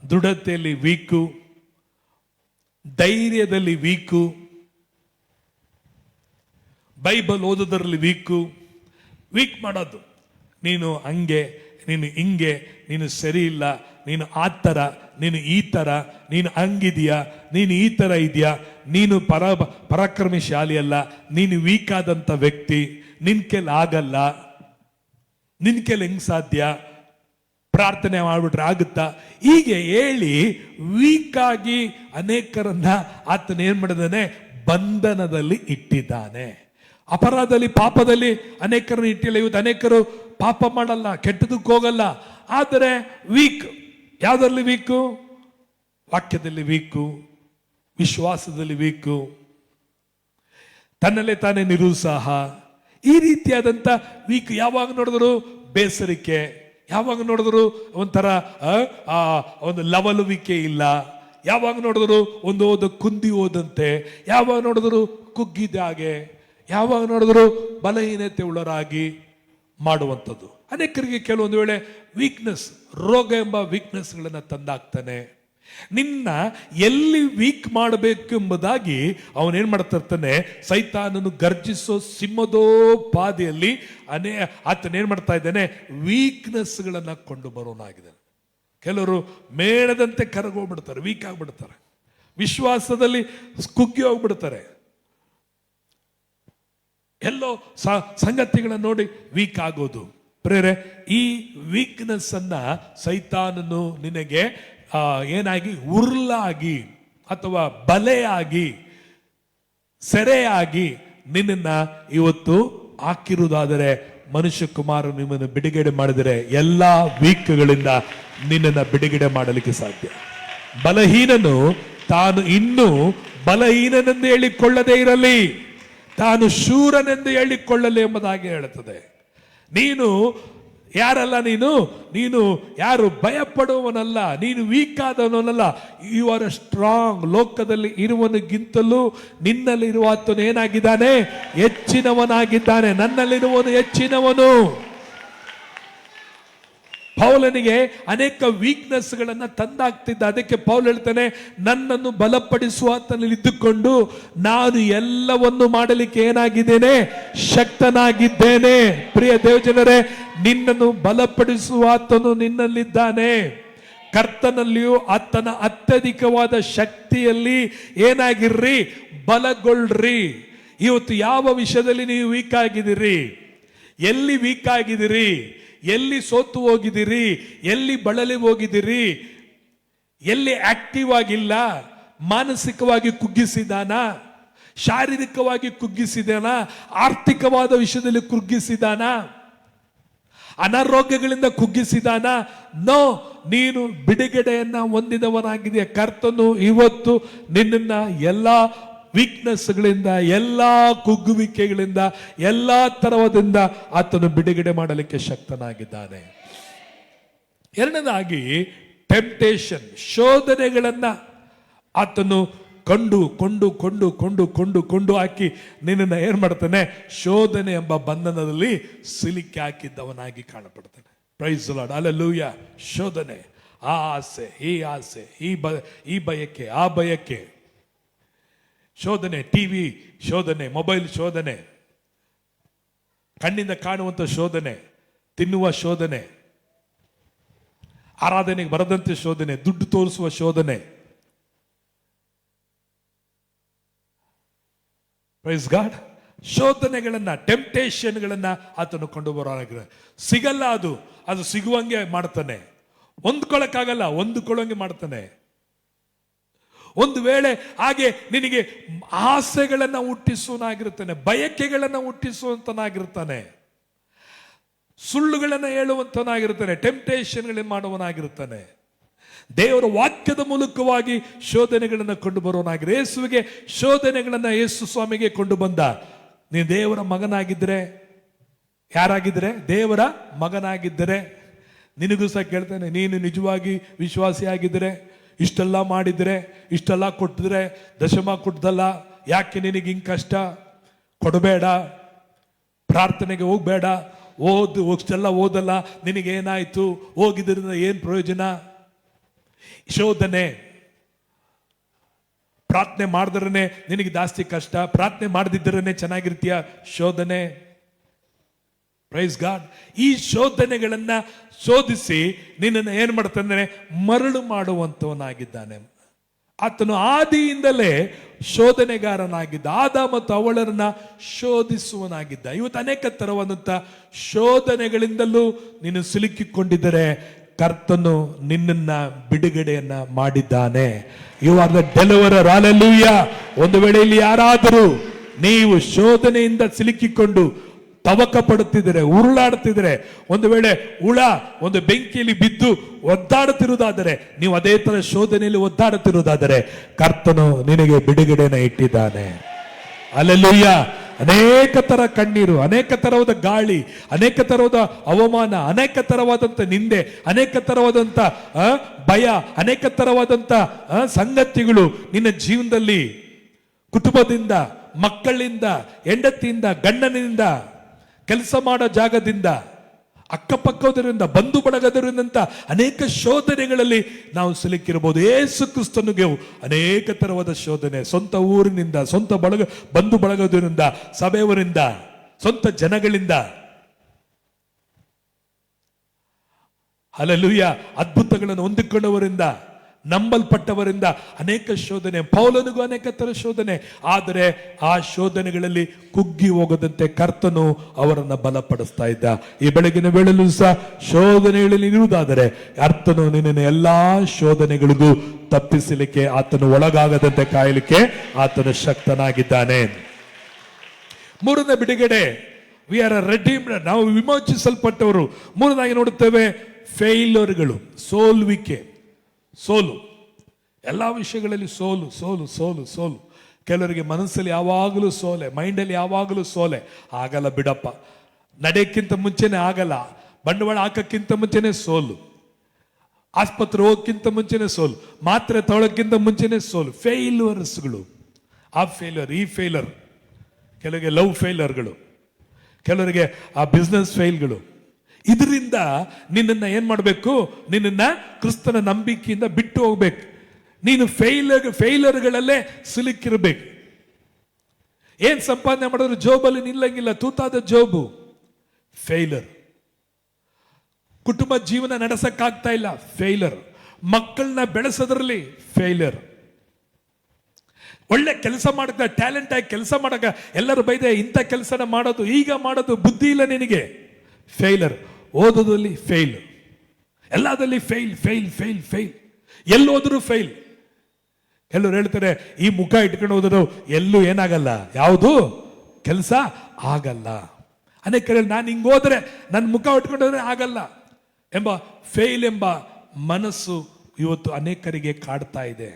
ದೃಢತೆಯಲ್ಲಿ ವೀಕು, ಧೈರ್ಯದಲ್ಲಿ ವೀಕು, ಬೈಬಲ್ ಓದೋದರಲ್ಲಿ ವೀಕ್ ಮಾಡೋದು. ನೀನು ಹಂಗೆ, ನೀನು ಹಿಂಗೆ, ನೀನು ಸರಿ ಇಲ್ಲ, ನೀನು ಆ ಥರ, ನೀನು ಈ ಥರ, ನೀನು ಹಂಗಿದೆಯಾ, ನೀನು ಈ ಥರ ಇದೆಯಾ, ನೀನು ಪರಾಕ್ರಮಶಾಲಿ ಅಲ್ಲ, ನೀನು ವೀಕ್ ಆದಂಥ ವ್ಯಕ್ತಿ, ನಿನ್ ಕೈಲಿ ಆಗಲ್ಲ, ನಿನ್ ಕೈಲಿ ಹೆಂಗ್ ಸಾಧ್ಯ, ಪ್ರಾರ್ಥನೆ ಮಾಡ್ಬಿಟ್ರೆ ಆಗುತ್ತಾ, ಹೀಗೆ ಹೇಳಿ ವೀಕ್ ಆಗಿ ಅನೇಕರನ್ನ ಆತನ ಏನ್ ಮಾಡಿದಾನೆ, ಬಂಧನದಲ್ಲಿ ಇಟ್ಟಿದ್ದಾನೆ. ಅಪರಾಧದಲ್ಲಿ, ಪಾಪದಲ್ಲಿ ಅನೇಕರನ್ನು ಇಟ್ಟಿಲ್ಲ. ಇವತ್ತು ಅನೇಕರು ಪಾಪ ಮಾಡಲ್ಲ, ಕೆಟ್ಟದಕ್ಕೆ ಹೋಗಲ್ಲ, ಆದರೆ ವೀಕ್. ಯಾವುದರಲ್ಲಿ ವೀಕು? ವಾಕ್ಯದಲ್ಲಿ ವೀಕು, ವಿಶ್ವಾಸದಲ್ಲಿ ವೀಕು, ತನ್ನಲ್ಲೇ ತಾನೇ ನಿರುತ್ಸಾಹ, ಈ ರೀತಿಯಾದಂಥ ವೀಕ್. ಯಾವಾಗ ನೋಡಿದ್ರು ಬೇಸರಿಕೆ, ಯಾವಾಗ ನೋಡಿದ್ರು ಒಂಥರ ಒಂದು ಲವಲುವಿಕೆ ಇಲ್ಲ, ಯಾವಾಗ ನೋಡಿದ್ರು ಒಂದು ಕುಂದಿ ಹೋದಂತೆ, ಯಾವಾಗ ನೋಡಿದ್ರು ಕುಗ್ಗಿದ ಹಾಗೆ, ಯಾವಾಗ ನೋಡಿದ್ರು ಬಲಹೀನತೆ ಉಳ್ಳರಾಗಿ ಮಾಡುವಂಥದ್ದು. ಅನೇಕರಿಗೆ ಕೆಲವೊಂದು ವೇಳೆ ವೀಕ್ನೆಸ್, ರೋಗ ಎಂಬ ವೀಕ್ನೆಸ್ಗಳನ್ನು ತಂದಾಕ್ತಾನೆ. ನಿನ್ನ ಎಲ್ಲಿ ವೀಕ್ ಮಾಡಬೇಕು ಎಂಬುದಾಗಿ ಅವನೇನ್ ಮಾಡ್ತಿರ್ತಾನೆ, ಸೈತಾನನು ಗರ್ಜಿಸೋ ಸಿಂಹದೋಪಾದಿಯಲ್ಲಿ ಆತನೇನ್ ಮಾಡ್ತಾ ಇದ್ದಾನೆ, ವೀಕ್ನೆಸ್ಗಳನ್ನ ಕೊಂಡು ಬರೋನಾಗಿದ್ದಾನೆ. ಕೆಲವರು ಮೇಳದಂತೆ ಕರಗೋಗ್ಬಿಡ್ತಾರೆ, ವೀಕ್ ಆಗ್ಬಿಡ್ತಾರೆ, ವಿಶ್ವಾಸದಲ್ಲಿ ಕುಗ್ಗಿ ಹೋಗ್ಬಿಡ್ತಾರೆ. ಎಲ್ಲೋ ಸಂಗತಿಗಳನ್ನ ನೋಡಿ ವೀಕ್ ಆಗೋದು. ಪ್ರೇರೆ, ಈ ವೀಕ್ನೆಸ್ ಅನ್ನ ಸೈತಾನನು ನಿನಗೆ ಏನಾಗಿ ಉರ್ಲಾಗಿ ಅಥವಾ ಬಲೆಯಾಗಿ ಸೆರೆಯಾಗಿ ನಿನ್ನನ್ನ ಇವತ್ತು ಹಾಕಿರುವುದಾದರೆ, ಮನುಷ್ಯ ಕುಮಾರ ನಿಮ್ಮನ್ನು ಬಿಡುಗಡೆ ಮಾಡಿದರೆ ಎಲ್ಲಾ ವೀಕ್ಗಳಿಂದ ನಿನ್ನನ್ನು ಬಿಡುಗಡೆ ಮಾಡಲಿಕ್ಕೆ ಸಾಧ್ಯ. ಬಲಹೀನನು ತಾನು ಇನ್ನೂ ಬಲಹೀನನೆಂದು ಹೇಳಿಕೊಳ್ಳದೇ ಇರಲಿ, ತಾನು ಶೂರನೆಂದು ಹೇಳಿಕೊಳ್ಳಲಿ ಎಂಬುದಾಗಿ ಹೇಳುತ್ತದೆ. ನೀನು ಯಾರಲ್ಲ, ನೀನು ಯಾರು ಭಯಪಡುವವನಲ್ಲ, ನೀನು ವೀಕ್ ಆದವನಲ್ಲ, ಯು ಆರ್ ಅ ಸ್ಟ್ರಾಂಗ್. ಲೋಕದಲ್ಲಿ ಇರುವವನಿಗಿಂತಲೂ ನಿನ್ನಲ್ಲಿರುವ ಆತನು ಏನಾಗಿದ್ದಾನೆ, ಹೆಚ್ಚಿನವನಾಗಿದ್ದಾನೆ. ನನ್ನಲ್ಲಿರುವವನು ಹೆಚ್ಚಿನವನು. ಪೌಲನಿಗೆ ಅನೇಕ ವೀಕ್ನೆಸ್ ಗಳನ್ನ ತಂದಾಗ್ತಿದ್ದ. ಅದಕ್ಕೆ ಪೌಲ್ ಹೇಳ್ತಾನೆ, ನನ್ನನ್ನು ಬಲಪಡಿಸುವ ಆತನಲ್ಲಿ ಇದ್ದುಕೊಂಡು ನಾನು ಎಲ್ಲವನ್ನು ಮಾಡಲಿಕ್ಕೆ ಏನಾಗಿದ್ದೇನೆ, ಶಕ್ತನಾಗಿದ್ದೇನೆ. ಪ್ರಿಯ ದೇವಜನರೇ, ನಿನ್ನನ್ನು ಬಲಪಡಿಸುವ ಆತನು ನಿನ್ನಲ್ಲಿದ್ದಾನೆ. ಕರ್ತನಲ್ಲಿಯೂ ಆತನ ಅತ್ಯಧಿಕವಾದ ಶಕ್ತಿಯಲ್ಲಿ ಏನಾಗಿರ್ರಿ, ಬಲಗೊಳ್ಳ್ರಿ. ಇವತ್ತು ಯಾವ ವಿಷಯದಲ್ಲಿ ನೀವು ವೀಕ್ ಆಗಿದ್ದೀರಿ, ಎಲ್ಲಿ ವೀಕ್ ಆಗಿದ್ದೀರಿ, ಎಲ್ಲಿ ಸೋತು ಹೋಗಿದ್ದೀರಿ, ಎಲ್ಲಿ ಬಳಲಿ ಹೋಗಿದ್ದೀರಿ, ಎಲ್ಲಿ ಆಕ್ಟಿವ್ ಆಗಿಲ್ಲ, ಮಾನಸಿಕವಾಗಿ ಕುಗ್ಗಿಸಿದಾನ, ಶಾರೀರಿಕವಾಗಿ ಕುಗ್ಗಿಸಿದಾನ, ಆರ್ಥಿಕವಾದ ವಿಷಯದಲ್ಲಿ ಕುಗ್ಗಿಸಿದಾನ, ಅನಾರೋಗ್ಯಗಳಿಂದ ಕುಗ್ಗಿಸಿದಾನ? ನೋ, ನೀನು ಬಿಡುಗಡೆಯನ್ನ ಹೊಂದಿದವನಾಗಿದೆಯಾ. ಕರ್ತನು ಇವತ್ತು ನಿನ್ನನ್ನ ಎಲ್ಲಾ ವೀಕ್ನೆಸ್ಗಳಿಂದ, ಎಲ್ಲಾ ಕುಗ್ಗುವಿಕೆಗಳಿಂದ, ಎಲ್ಲಾ ತರಹದಿಂದ ಆತನು ಬಿಡುಗಡೆ ಮಾಡಲಿಕ್ಕೆ ಶಕ್ತನಾಗಿದ್ದಾನೆ. ಎರಡನೇದಾಗಿ ಟೆಂಪ್ಟೇಷನ್, ಶೋಧನೆಗಳನ್ನ ಆತನು ಕೊಂಡು ಕೊಂಡು ಕೊಂಡು ಕೊಂಡು ಕೊಂಡು ಕೊಂಡು ಹಾಕಿ ನಿನ್ನನ್ನ ಏನ್ ಮಾಡ್ತಾನೆ, ಶೋಧನೆ ಎಂಬ ಬಂಧನದಲ್ಲಿ ಸಿಲುಕಿ ಹಾಕಿದ್ದವನಾಗಿ ಕಾಣಪಡ್ತಾನೆ. Praise the Lord, hallelujah. ಶೋಧನೆ, ಆ ಆಸೆ, ಈ ಆಸೆ, ಈ ಬಯಕೆ, ಆ ಬಯಕೆ, ಶೋಧನೆ, ಟಿವಿ ಶೋಧನೆ, ಮೊಬೈಲ್ ಶೋಧನೆ, ಕಣ್ಣಿಂದ ಕಾಣುವಂತ ಶೋಧನೆ, ತಿನ್ನುವ ಶೋಧನೆ, ಆರಾಧನೆಗೆ ಬರದಂತೆ ಶೋಧನೆ, ದುಡ್ಡು ತೋರಿಸುವ ಶೋಧನೆ. Praise God. ಶೋಧನೆಗಳನ್ನ, ಟೆಂಪ್ಟೇಷನ್ಗಳನ್ನ ಆತನು ಕೊಂಡು ಬರೋನಾಗಿರ. ಸಿಗಲ್ಲ, ಅದು ಸಿಗುವಂಗೆ ಮಾಡ್ತಾನೆ. ಹೊಂದ್ಕೊಳಕ್ಕಾಗಲ್ಲ, ಹೊಂದ್ಕೊಳ್ಳೋಂಗೆ ಮಾಡ್ತಾನೆ. ಒಂದು ವೇಳೆ ಹಾಗೆ ನಿನಗೆ ಆಸೆಗಳನ್ನ ಹುಟ್ಟಿಸುವನಾಗಿರ್ತಾನೆ, ಬಯಕೆಗಳನ್ನ ಹುಟ್ಟಿಸುವಂತನಾಗಿರ್ತಾನೆ, ಸುಳ್ಳುಗಳನ್ನ ಹೇಳುವಂತನಾಗಿರ್ತಾನೆ, ಟೆಂಪ್ಟೇಷನ್ಗಳನ್ನ ಮಾಡುವನಾಗಿರ್ತಾನೆ. ದೇವರ ವಾಕ್ಯದ ಮೂಲಕವಾಗಿ ಶೋಧನೆಗಳನ್ನ ಕೊಂಡು ಬರುವನಾಗಿರ. ಯೇಸುವಿಗೆ ಶೋಧನೆಗಳನ್ನ ಯೇಸು ಸ್ವಾಮಿಗೆ ಕೊಂಡು ಬಂದ. ನೀನು ದೇವರ ಮಗನಾಗಿದ್ದರೆ, ಯಾರಾಗಿದ್ದರೆ, ದೇವರ ಮಗನಾಗಿದ್ದರೆ, ನಿನಗೂ ಸಹ ಕೇಳ್ತಾನೆ, ನೀನು ನಿಜವಾಗಿ ವಿಶ್ವಾಸಿಯಾಗಿದ್ದರೆ, ಇಷ್ಟೆಲ್ಲ ಮಾಡಿದ್ರೆ, ಇಷ್ಟೆಲ್ಲ ಕೊಟ್ಟಿದ್ರೆ, ದಶಮ ಕೊಟ್ಟದಲ್ಲ, ಯಾಕೆ ನಿನಗೆ ಹಿಂಗೆ ಕಷ್ಟ? ಕೊಡಬೇಡ, ಪ್ರಾರ್ಥನೆಗೆ ಹೋಗ್ಬೇಡ, ಇಷ್ಟೆಲ್ಲ ಓದಲ್ಲ, ನಿನಗೇನಾಯ್ತು? ಹೋಗಿದ್ರಿಂದ ಏನು ಪ್ರಯೋಜನ? ಶೋಧನೆ. ಪ್ರಾರ್ಥನೆ ಮಾಡಿದ್ರೇ ನಿನಗೆ ಜಾಸ್ತಿ ಕಷ್ಟ, ಪ್ರಾರ್ಥನೆ ಮಾಡದಿದ್ದರೇ ಚೆನ್ನಾಗಿರ್ತೀಯ. ಶೋಧನೆ. Praise God. ಈ ಶೋಧನೆಗಳನ್ನ ಶೋಧಿಸಿ ನಿನ್ನನ್ನು ಏನ್ ಮಾಡ್ತಾನೆ, ಮರಳು ಮಾಡುವಂತವನಾಗಿದ್ದಾನೆ. ಆತನು ಆದಿಯಿಂದಲೇ ಶೋಧನೆಗಾರನಾಗಿದ್ದ. ಆದ ಮತ್ತು ಅವಳರನ್ನ ಶೋಧಿಸುವನಾಗಿದ್ದ. ಇವತ್ತು ಅನೇಕ ತರವಾದಂತ ಶೋಧನೆಗಳಿಂದಲೂ ನೀನು ಸಿಲುಕಿಕೊಂಡಿದ್ದರೆ ಕರ್ತನು ನಿನ್ನನ್ನ ಬಿಡುಗಡೆಯನ್ನ ಮಾಡಿದ್ದಾನೆ. You are the deliverer. Hallelujah. ಒಂದು ವೇಳೆ ಇಲ್ಲಿ ಯಾರಾದರೂ ನೀವು ಶೋಧನೆಯಿಂದ ಸಿಲುಕಿಕೊಂಡು ತವಕ ಪಡುತ್ತಿದ್ರೆ, ಉರುಳಾಡುತ್ತಿದ್ರೆ, ಒಂದು ವೇಳೆ ಹುಳ ಒಂದು ಬೆಂಕಿಯಲ್ಲಿ ಬಿದ್ದು ಒದ್ದಾಡುತ್ತಿರುವುದಾದರೆ, ನೀವು ಅದೇ ತರ ಶೋಧನೆಯಲ್ಲಿ ಒದ್ದಾಡುತ್ತಿರುವುದಾದರೆ ಕರ್ತನು ನಿನಗೆ ಬಿಡುಗಡೆನ ಇಟ್ಟಿದ್ದಾನೆ. ಹಲ್ಲೆಲೂಯಾ. ಅನೇಕ ತರ ಕಣ್ಣೀರು, ಅನೇಕ ತರವಾದ ಗಾಳಿ, ಅನೇಕ ತರವಾದ ಅವಮಾನ, ಅನೇಕ ತರವಾದಂತ ನಿಂದೆ, ಅನೇಕ ತರವಾದಂತ ಭಯ, ಅನೇಕ ತರವಾದಂತ ಸಂಗತಿಗಳು ನಿನ್ನ ಜೀವನದಲ್ಲಿ ಕುಟುಂಬದಿಂದ, ಮಕ್ಕಳಿಂದ, ಹೆಂಡತಿಯಿಂದ, ಗಂಡನಿಂದ, ಕೆಲಸ ಮಾಡೋ ಜಾಗದಿಂದ, ಅಕ್ಕಪಕ್ಕದರಿಂದ, ಬಂಧು ಬಳಗದರಿಂದ ಅನೇಕ ಶೋಧನೆಗಳಲ್ಲಿ ನಾವು ಸಿಲುಕಿರಬಹುದು. ಯೇಸು ಕ್ರಿಸ್ತನಿಗೆ ಅನೇಕ ತರವಾದ ಶೋಧನೆ, ಸ್ವಂತ ಊರಿನಿಂದ, ಸ್ವಂತ ಬಂಧು ಬಳಗದರಿಂದ, ಸಭೆಯವರಿಂದ, ಸ್ವಂತ ಜನಗಳಿಂದ, ಹಲ್ಲೆಲೂಯ, ಅದ್ಭುತಗಳನ್ನು ಹೊಂದಿಕೊಂಡವರಿಂದ, ನಂಬಲ್ಪಟ್ಟವರಿಂದ ಅನೇಕ ಶೋಧನೆ. ಪೌಲನಿಗೂ ಅನೇಕ ತರ ಶೋಧನೆ. ಆದರೆ ಆ ಶೋಧನೆಗಳಲ್ಲಿ ಕುಗ್ಗಿ ಹೋಗದಂತೆ ಕರ್ತನು ಅವರನ್ನ ಬಲಪಡಿಸ್ತಾ ಇದ್ದ. ಈ ಬೆಳಗಿನ ವೇಳೆಯಲ್ಲೂ ಸಹ ಶೋಧನೆಗಳಲ್ಲಿ ಇರುವುದಾದರೆ ಕರ್ತನು ನಿನ್ನ ಎಲ್ಲಾ ಶೋಧನೆಗಳಿಗೂ ತಪ್ಪಿಸಲಿಕ್ಕೆ, ಆತನು ಒಳಗಾಗದಂತೆ ಕಾಯಲಿಕ್ಕೆ ಆತನು ಶಕ್ತನಾಗಿದ್ದಾನೆ. ಮೂರನೇ ಬಿಡುಗಡೆ, ವಿ ಆರ್ ರೆಡೀಮ್ಡ್, ನಾವು ವಿಮೋಚಿಸಲ್ಪಟ್ಟವರು. ಮೂರನಾಗಿ ನೋಡುತ್ತೇವೆ ಫೇಲ್ಯೂರ್ಗಳು, ಸೋಲುವಿಕೆ, ಸೋಲು. ಎಲ್ಲ ವಿಷಯಗಳಲ್ಲಿ ಸೋಲು ಸೋಲು ಸೋಲು ಸೋಲು. ಕೆಲವರಿಗೆ ಮನಸ್ಸಲ್ಲಿ ಯಾವಾಗಲೂ ಸೋಲೆ, ಮೈಂಡಲ್ಲಿ ಯಾವಾಗಲೂ ಸೋಲೆ. ಆಗಲ್ಲ ಬಿಡಪ್ಪ, ನಡೆಯಕ್ಕಿಂತ ಮುಂಚೆನೆ ಆಗಲ್ಲ, ಬಂಡವಾಳ ಹಾಕಕ್ಕಿಂತ ಮುಂಚೆನೆ ಸೋಲು, ಆಸ್ಪತ್ರೆ ಹೋಗಕ್ಕಿಂತ ಮುಂಚೆನೆ ಸೋಲು, ಮಾತ್ರೆ ತೊಳಕ್ಕಿಂತ ಮುಂಚೆನೆ ಸೋಲು. ಫೇಲ್ಯೂರ್ಸ್ಗಳು, ಆ ಫೇಲ್ಯೂರ್, ಈ ಫೇಲ್ಯೂರ್. ಕೆಲವರಿಗೆ ಲವ್ ಫೇಲ್ಯೂರ್ಗಳು, ಕೆಲವರಿಗೆ ಆ ಬಿಸ್ನೆಸ್ ಫೇಲ್ಗಳು. ಇದರಿಂದ ನಿನ್ನನ್ನ ಏನ್ ಮಾಡಬೇಕು? ನಿನ್ನನ್ನ ಕ್ರಿಸ್ತನ ನಂಬಿಕೆಯಿಂದ ಬಿಟ್ಟು ಹೋಗ್ಬೇಕು. ನೀನು ಫೇಲ್ಯೂರ್ಗಳಲ್ಲೇ ಸಿಲುಕಿರ್ಬೇಕು. ಏನ್ ಸಂಪಾದನೆ ಮಾಡಿದ್ರು ಜೋಬಲ್ಲಿ ನಿಲ್ಲಂಗಿಲ್ಲ, ತೂತಾದ ಜೋಬು, ಫೇಲ್ಯೂರ್. ಕುಟುಂಬ ಜೀವನ ನಡೆಸಕ್ಕಾಗ್ತಾ ಇಲ್ಲ, ಫೇಲ್ಯೂರ್. ಮಕ್ಕಳನ್ನ ಬೆಳೆಸೋದ್ರಲ್ಲಿ ಫೇಲ್ಯೂರ್. ಒಳ್ಳೆ ಕೆಲಸ ಮಾಡಕ, ಟ್ಯಾಲೆಂಟ್ ಆಗಿ ಕೆಲಸ ಮಾಡಕ ಎಲ್ಲರೂ ಬೈದೆ, ಇಂಥ ಕೆಲಸನ ಮಾಡೋದು, ಈಗ ಮಾಡೋದು, ಬುದ್ಧಿ ಇಲ್ಲ ನಿನಗೆ, ಫೇಲ್ಯೂರ್. ಓದೋದಲ್ಲಿ ಫೇಲ್, ಎಲ್ಲದಲ್ಲಿ ಫೇಲ್ ಫೇಲ್ ಫೇಲ್ ಫೇಲ್, ಎಲ್ಲೋದ್ರು ಫೇಲ್. ಎಲ್ಲರೂ ಹೇಳ್ತಾರೆ ಈ ಮುಖ ಇಟ್ಕೊಂಡು ಹೋದ್ರು ಎಲ್ಲೂ ಏನಾಗಲ್ಲ, ಯಾವುದು ಕೆಲಸ ಆಗಲ್ಲ. ಅನೇಕ ನಾನು ಹಿಂಗೆ ಹೋದ್ರೆ, ನನ್ನ ಮುಖ ಇಟ್ಕೊಂಡೋದ್ರೆ ಆಗಲ್ಲ ಎಂಬ ಫೇಲ್ ಎಂಬ ಮನಸ್ಸು ಇವತ್ತು ಅನೇಕರಿಗೆ ಕಾಡ್ತಾ ಇದೆ.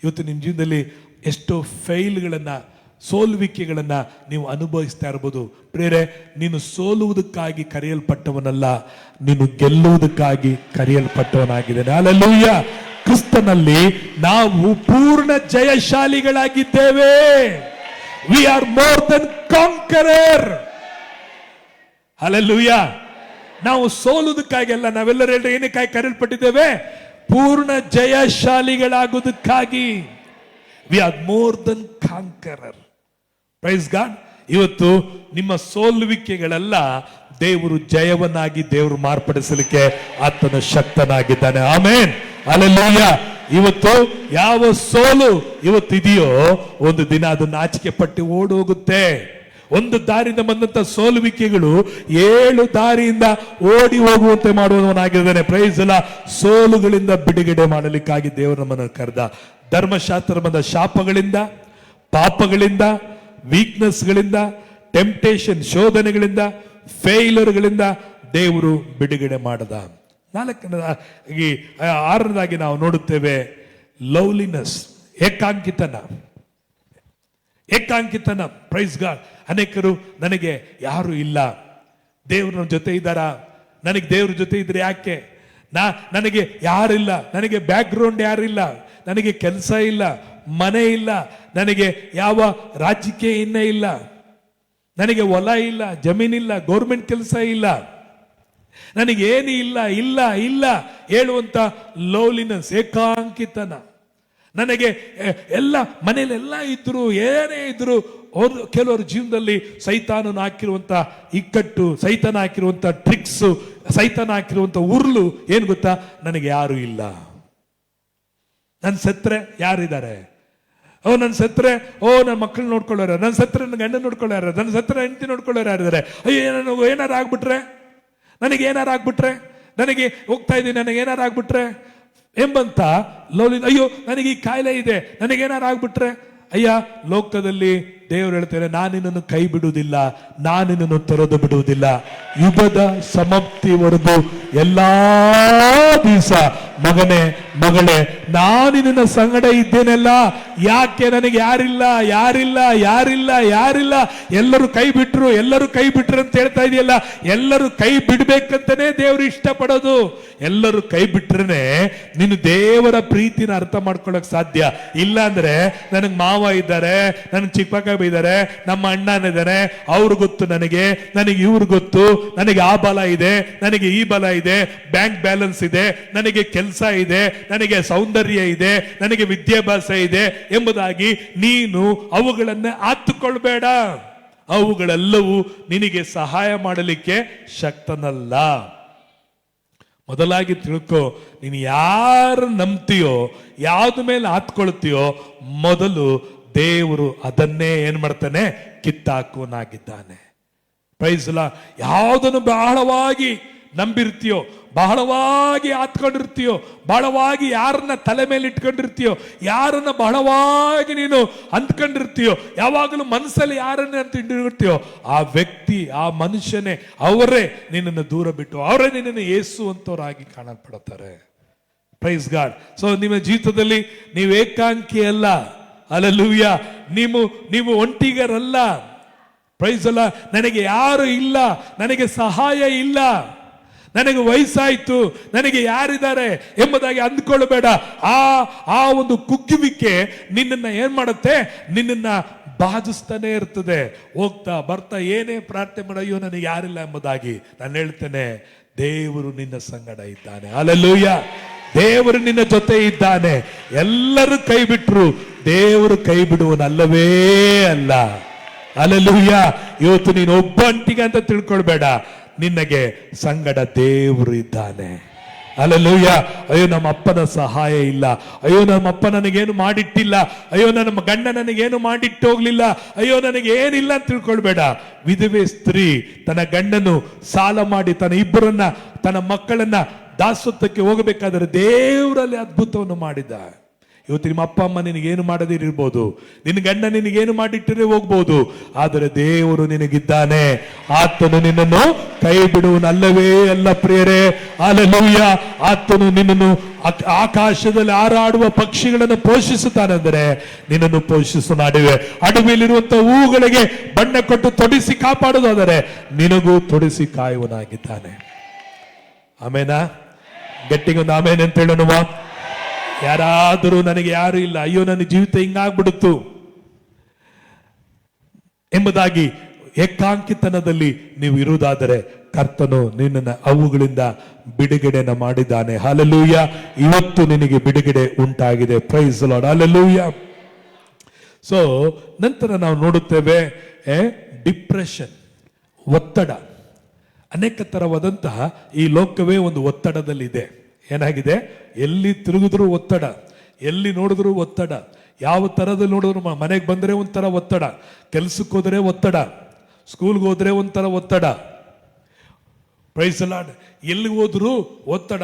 ಇವತ್ತು ನಿಮ್ಮ ಜೀವನದಲ್ಲಿ ಎಷ್ಟೋ ಫೇಲ್ಗಳನ್ನ, ಸೋಲುವಿಕೆಗಳನ್ನ ನೀವು ಅನುಭವಿಸ್ತಾ ಇರಬಹುದು. ಪ್ರೇರೆ, ನೀನು ಸೋಲುವುದಕ್ಕಾಗಿ ಕರೆಯಲ್ಪಟ್ಟವನಲ್ಲ, ನೀನು ಗೆಲ್ಲುವುದಕ್ಕಾಗಿ ಕರೆಯಲ್ಪಟ್ಟವನಾಗಿದ್ದಾನೆ. ಹಲ್ಲೆಲೂಯಾ. ಕ್ರಿಸ್ತನಲ್ಲಿ ನಾವು ಪೂರ್ಣ ಜಯಶಾಲಿಗಳಾಗಿದ್ದೇವೆ. We are more than conqueror. Hallelujah. ನಾವು ಸೋಲುವುದಕ್ಕಾಗಿ ಅಲ್ಲ, ನಾವೆಲ್ಲರೂ ಹೇಳಿ ಏನಕ್ಕಾಗಿ ಕರೆಯಲ್ಪಟ್ಟಿದ್ದೇವೆ? ಪೂರ್ಣ ಜಯಶಾಲಿಗಳಾಗುವುದಕ್ಕಾಗಿ. We are more than conqueror. Praise God. ಇವತ್ತು ನಿಮ್ಮ ಸೋಲುವಿಕೆಗಳೆಲ್ಲ ದೇವರು ಜಯವನ್ನಾಗಿ ದೇವರು ಮಾರ್ಪಡಿಸಲಿಕ್ಕೆ ಆತನ ಶಕ್ತನಾಗಿದ್ದಾನೆ. ಆಮೇನ್, ಹಲ್ಲೆಲೂಯಾ. ಇವತ್ತು ಯಾವ ಸೋಲು ಇವತ್ತು ಇದೆಯೋ, ಒಂದು ದಿನ ಅದು ನಾಚಿಕೆ ಪಟ್ಟು ಓಡಿ ಹೋಗುತ್ತೆ. ಒಂದು ದಾರಿಯಿಂದ ಬಂದಂತ ಸೋಲುವಿಕೆಗಳು 7 ದಾರಿಯಿಂದ ಓಡಿ ಹೋಗುವಂತೆ ಮಾಡುವವನಾಗಿದ್ದಾನೆ. ಪ್ರೈಸ್ ಅಲ್ಲ. ಸೋಲುಗಳಿಂದ ಬಿಡುಗಡೆ ಮಾಡಲಿಕ್ಕಾಗಿ ದೇವರು ನಮ್ಮನ್ನು ಕರೆದ. ಧರ್ಮಶಾಸ್ತ್ರ ಬಂದ ಶಾಪಗಳಿಂದ, ಪಾಪಗಳಿಂದ, ವೀಕ್ನೆಸ್ಗಳಿಂದ, ಟೆಂಪ್ಟೇಷನ್, ಶೋಧನೆಗಳಿಂದ, ಫೇಲ್ಯೂರ್ಗಳಿಂದ ದೇವರು ಬಿಡುಗಡೆ ಮಾಡದ. 6ನೇದಾಗಿ ನಾವು ನೋಡುತ್ತೇವೆ ಲವ್ಲಿನೆಸ್, ಏಕಾಂಕಿತನ. ಏಕಾಂಕಿತನ. Praise God. ಅನೇಕರು ನನಗೆ ಯಾರು ಇಲ್ಲ, ದೇವ್ರ ಜೊತೆ ಇದ್ದಾರ, ನನಗೆ ದೇವ್ರ ಜೊತೆ ಇದ್ರೆ ಯಾಕೆ, ನನಗೆ ಯಾರಿಲ್ಲ, ನನಗೆ ಬ್ಯಾಕ್ ಗ್ರೌಂಡ್ ಯಾರಿಲ್ಲ, ನನಗೆ ಕೆಲಸ ಇಲ್ಲ, ಮನೆ ಇಲ್ಲ, ನನಗೆ ಯಾವ ರಾಜಕೀಯ ಇನ್ನೇ ಇಲ್ಲ, ನನಗೆ ಹೊಲ ಇಲ್ಲ, ಜಮೀನಿಲ್ಲ, ಗೌರ್ಮೆಂಟ್ ಕೆಲಸ ಇಲ್ಲ, ನನಗೇನು ಇಲ್ಲ ಇಲ್ಲ ಇಲ್ಲ ಹೇಳುವಂತ ಲೋಲಿನೆಸ್, ಏಕಾಂಕಿತನ. ನನಗೆ ಎಲ್ಲ ಮನೇಲೆಲ್ಲ ಇದ್ರು, ಏನೇ ಇದ್ರು, ಕೆಲವರ ಜೀವನದಲ್ಲಿ ಸೈತಾನನ ಹಾಕಿರುವಂತ ಇಕ್ಕಟ್ಟು, ಸೈತಾನ ಹಾಕಿರುವಂತ ಟ್ರಿಕ್ಸ್, ಸೈತಾನ ಹಾಕಿರುವಂತ ಉರುಳು ಏನ್ ಗೊತ್ತಾ? ನನಗೆ ಯಾರು ಇಲ್ಲ. ನನ್ನ ಸತ್ರೆ ಯಾರಿದ್ದಾರೆ? ನನ್ನ ಸತ್ರೆ ನನ್ನ ಮಕ್ಕಳು ನೋಡ್ಕೊಳ್ಳೋರು, ನನ್ನ ಸತ್ರೆ ನನ್ನ ಗಂಡ ನೋಡ್ಕೊಳ್ಳೋರು, ನನ್ನ ಸತ್ರೆ ಹೆಂಡತಿ ನೋಡ್ಕೊಳ್ಳೋರು ಯಾರಿದ್ದಾರೆ? ಅಯ್ಯೋ ಏನಾರು ಆಗ್ಬಿಟ್ರೆ, ನನಗೆ ಏನಾರು ಆಗ್ಬಿಟ್ರೆ, ನನಗೆ ಹೋಗ್ತಾ ಇದ್ದೀನಿ, ನನಗೆ ಏನಾರು ಆಗ್ಬಿಟ್ರೆ ಎಂಬಂತ ಲೋಲಿ. ಅಯ್ಯೋ ನನಗೆ ಈ ಕಾಯಿಲೆ ಇದೆ, ನನಗೇನಾರು ಆಗ್ಬಿಟ್ರೆ. ಅಯ್ಯ, ಲೋಕದಲ್ಲಿ ದೇವರು ಹೇಳ್ತಾರೆ, ನಾನು ನಿನ್ನನ್ನು ಕೈ ಬಿಡುವುದಿಲ್ಲ, ನಾನು ನಿನ್ನನ್ನು ತೊರೆದು ಬಿಡುವುದಿಲ್ಲ. ಯುಗದ ಸಮಾಪ್ತಿವರೆಗೂ ಎಲ್ಲಾ ದಿವಸ ಮಗನೇ ಮಗಳೇ ನಾನು ನಿನ್ನ ಸಂಗಡ ಇದ್ದೇನೆಲ್ಲ. ಯಾಕೆ ನನಗೆ ಯಾರಿಲ್ಲ ಯಾರಿಲ್ಲ ಯಾರಿಲ್ಲ ಯಾರಿಲ್ಲ, ಎಲ್ಲರೂ ಕೈ ಬಿಟ್ರು ಎಲ್ಲರೂ ಕೈ ಬಿಟ್ರು ಅಂತ ಹೇಳ್ತಾ ಇದೆಯಲ್ಲ. ಎಲ್ಲರೂ ಕೈ ಬಿಡ್ಬೇಕಂತಾನೆ ದೇವರು ಇಷ್ಟಪಡೋದು. ಎಲ್ಲರೂ ಕೈ ಬಿಟ್ರೆ ನೀನು ದೇವರ ಪ್ರೀತಿನ ಅರ್ಥ ಮಾಡ್ಕೊಳಕ್ ಸಾಧ್ಯ ಇಲ್ಲ. ಅಂದ್ರೆ ನನಗೆ ಮಾವ ಇದ್ದಾರೆ, ನನಗೆ ಚಿಕ್ಕಪ್ಪ ಇದ್ದಾರೆ, ನಮ್ಮ ಅಣ್ಣನಿದ್ದಾರೆ, ಅವ್ರು ಗೊತ್ತು ನನಗೆ ಇವ್ರು ಗೊತ್ತು, ನನಗೆ ಆ ಬಲ ಇದೆ, ನನಗೆ ಈ ಬಲ ಇದೆ, ಬ್ಯಾಂಕ್ ಬ್ಯಾಲೆನ್ಸ್ ಇದೆ, ನನಗೆ ಕೆಲಸ ಇದೆ, ನನಗೆ ಸೌಂದರ್ಯ ಇದೆ, ನನಗೆ ವಿದ್ಯಾಭ್ಯಾಸ ಇದೆ ಎಂಬುದಾಗಿ ನೀನು ಅವುಗಳನ್ನ ಆತುಕೊಳ್ಬೇಡ. ಅವುಗಳೆಲ್ಲವೂ ನಿನಗೆ ಸಹಾಯ ಮಾಡಲಿಕ್ಕೆ ಶಕ್ತನಲ್ಲ. ಮೊದಲಾಗಿ ತಿಳ್ಕೊ, ನೀನು ಯಾರು ನಂಬ್ತೀಯೋ, ಯಾವ್ದ ಮೇಲೆ ಆತ್ಕೊಳ್ತೀಯೋ, ಮೊದಲು ದೇವರು ಅದನ್ನೇ ಏನ್ ಮಾಡ್ತಾನೆ, ಕಿತ್ತಾಕುವನಾಗಿದ್ದಾನೆ. Price lord. ಯಾವುದನ್ನು ಬಹಳವಾಗಿ ನಂಬಿರ್ತೀಯೋ, ಬಹಳವಾಗಿ ಆತ್ಕೊಂಡಿರ್ತೀಯೋ, ಬಹಳವಾಗಿ ಯಾರನ್ನ ತಲೆ ಮೇಲೆ ಇಟ್ಕೊಂಡಿರ್ತೀಯೋ, ಯಾರನ್ನ ಬಹಳವಾಗಿ ನೀನು ಅಂದ್ಕೊಂಡಿರ್ತೀಯೋ, ಯಾವಾಗಲೂ ಮನಸ್ಸಲ್ಲಿ ಯಾರನ್ನ ತಿಂಡಿರ್ತೀಯೋ, ಆ ವ್ಯಕ್ತಿ, ಆ ಮನುಷ್ಯನೇ, ಅವರೇ ನಿನ್ನನ್ನು ದೂರ ಬಿಟ್ಟು, ಅವರೇ ನಿನ್ನನ್ನು ಯೇಸು ಅಂತವರಾಗಿ ಕಾಣಲ್ಪಡುತ್ತಾರೆ. Praise God. ಸೊ ನಿಮ್ಮ ಜೀವಿತದಲ್ಲಿ ನೀವು ಏಕಾಂಕಿ ಅಲ್ಲ. ಹಲ್ಲೆಲೂಯ. ನೀವು ಒಂಟಿಗರಲ್ಲ. ಪ್ರೈಸ್ ಅಲ್ಲ. ನನಗೆ ಯಾರು ಇಲ್ಲ, ನನಗೆ ಸಹಾಯ ಇಲ್ಲ, ನನಗೆ ವಯಸ್ಸಾಯ್ತು, ನನಗೆ ಯಾರಿದ್ದಾರೆ ಎಂಬುದಾಗಿ ಅಂದ್ಕೊಳ್ಳಬೇಡ. ಆ ಒಂದು ಕುಗ್ಗುವಿಕೆ ನಿನ್ನನ್ನ ಏನ್ ಮಾಡುತ್ತೆ, ನಿನ್ನನ್ನ ಬಾಧಿಸ್ತಾನೆ ಇರ್ತದೆ. ಹೋಗ್ತಾ ಬರ್ತಾ ಏನೇ ಪ್ರಾರ್ಥನೆ ಮಾಡ, ಅಯ್ಯೋ ನನಗೆ ಯಾರಿಲ್ಲ ಎಂಬುದಾಗಿ. ನಾನು ಹೇಳ್ತೇನೆ, ದೇವರು ನಿನ್ನ ಸಂಗಡ ಇದ್ದಾನೆ. ಹಲ್ಲೆಲೂಯ. ದೇವರು ನಿನ್ನ ಜೊತೆ ಇದ್ದಾನೆ. ಎಲ್ಲರೂ ಕೈ ಬಿಟ್ರು, ದೇವರು ಕೈ ಬಿಡುವನಲ್ಲವೇ ಅಲ್ಲ. ಹಲ್ಲೆಲೂಯ. ಇವತ್ತು ನೀನು ಒಬ್ಬಂಟಿಗೆ ಅಂತ ತಿಳ್ಕೊಳ್ಬೇಡ, ನಿನಗೆ ಸಂಗಡ ದೇವರು ಇದ್ದಾನೆ. ಹಲ್ಲೆಲೂಯ. ಅಯ್ಯೋ ನಮ್ಮ ಅಪ್ಪನ ಸಹಾಯ ಇಲ್ಲ, ಅಯ್ಯೋ ನಮ್ಮ ಅಪ್ಪ ನನಗೇನು ಮಾಡಿಟ್ಟಿಲ್ಲ, ಅಯ್ಯೋ ನನ್ನ ಗಂಡ ನನಗೇನು ಮಾಡಿಟ್ಟು ಹೋಗ್ಲಿಲ್ಲ, ಅಯ್ಯೋ ನನಗೆ ಏನಿಲ್ಲ ಅಂತ ತಿಳ್ಕೊಳ್ಬೇಡ. ವಿಧವೆ ಸ್ತ್ರೀ ತನ್ನ ಗಂಡನು ಸಾಲ ಮಾಡಿ ತನ್ನ ಇಬ್ಬರನ್ನ, ತನ್ನ ಮಕ್ಕಳನ್ನ ದಾಸತ್ವಕ್ಕೆ ಹೋಗಬೇಕಾದರೆ ದೇವರಲ್ಲಿ ಅದ್ಭುತವನ್ನು ಮಾಡಿದ. ಇವತ್ತು ನಿಮ್ಮ ಅಪ್ಪ ಅಮ್ಮ ನಿನಗೇನು ಮಾಡದಿರ್ಬೋದು, ನಿನ್ನ ಗಂಡ ನಿನಗೇನು ಮಾಡಿಟ್ಟರೆ ಹೋಗ್ಬೋದು, ಆದರೆ ದೇವರು ನಿನಗಿದ್ದಾನೆ. ಆತನು ನಿನ್ನನ್ನು ಕೈ ಬಿಡುವನಲ್ಲವೇ ಅಲ್ಲ ಪ್ರಿಯರೇ. ಹಲ್ಲೆಲೂಯ. ಆತನು ನಿನ್ನನ್ನು ಆಕಾಶದಲ್ಲಿ ಹಾರಾಡುವ ಪಕ್ಷಿಗಳನ್ನು ಪೋಷಿಸುತ್ತಾನೆಂದರೆ ನಿನ್ನನ್ನು ಪೋಷಿಸುವ ಅಡವಿಯಲ್ಲಿರುವಂತಹ ಹೂಗಳಿಗೆ ಬಣ್ಣ ಕೊಟ್ಟು ತೊಡಿಸಿ ಕಾಪಾಡುವುದಾದರೆ ನಿನಗೂ ತೊಡಿಸಿ ಕಾಯುವನಾಗಿದ್ದಾನೆ. ಆಮೇನಾ? ಗಟ್ಟಿಗೊಂದು ಆಮೇನ್ ಅಂತ ಹೇಳೋಣ. ಯಾರಾದರೂ ನನಗೆ ಯಾರು ಇಲ್ಲ, ಅಯ್ಯೋ ನನ್ನ ಜೀವಿತ ಹಿಂಗಾಗ್ಬಿಡುತ್ತು ಎಂಬುದಾಗಿ ಏಕಾಂಕಿತನದಲ್ಲಿ ನೀವು ಇರುವುದಾದರೆ ಕರ್ತನು ನಿನ್ನನ್ನು ಅವುಗಳಿಂದ ಬಿಡುಗಡೆನ ಮಾಡಿದ್ದಾನೆ. ಹಲ್ಲೆಲೂಯ. ಇವತ್ತು ನಿನಗೆ ಬಿಡುಗಡೆ ಉಂಟಾಗಿದೆ. Price lord. ಹಲ್ಲೆಲೂಯ. ಸೊ ನಂತರ ನಾವು ನೋಡುತ್ತೇವೆ ಡಿಪ್ರೆಷನ್, ಒತ್ತಡ. ಅನೇಕ ತರವಾದಂತಹ ಈ ಲೋಕವೇ ಒಂದು ಒತ್ತಡದಲ್ಲಿದೆ. ಏನಾಗಿದೆ? ಎಲ್ಲಿ ತಿರುಗಿದ್ರು ಒತ್ತಡ, ಎಲ್ಲಿ ನೋಡಿದ್ರು ಒತ್ತಡ, ಯಾವ ತರದಲ್ಲಿ ನೋಡಿದ್ರು. ಮನೆಗೆ ಬಂದರೆ ಒಂಥರ ಒತ್ತಡ, ಕೆಲ್ಸಕ್ಕೆ ಹೋದ್ರೆ ಒತ್ತಡ, ಸ್ಕೂಲ್ಗೆ ಹೋದ್ರೆ ಒಂಥರ ಒತ್ತಡ. Praise Lord. ಎಲ್ಲಿ ಹೋದ್ರು ಒತ್ತಡ.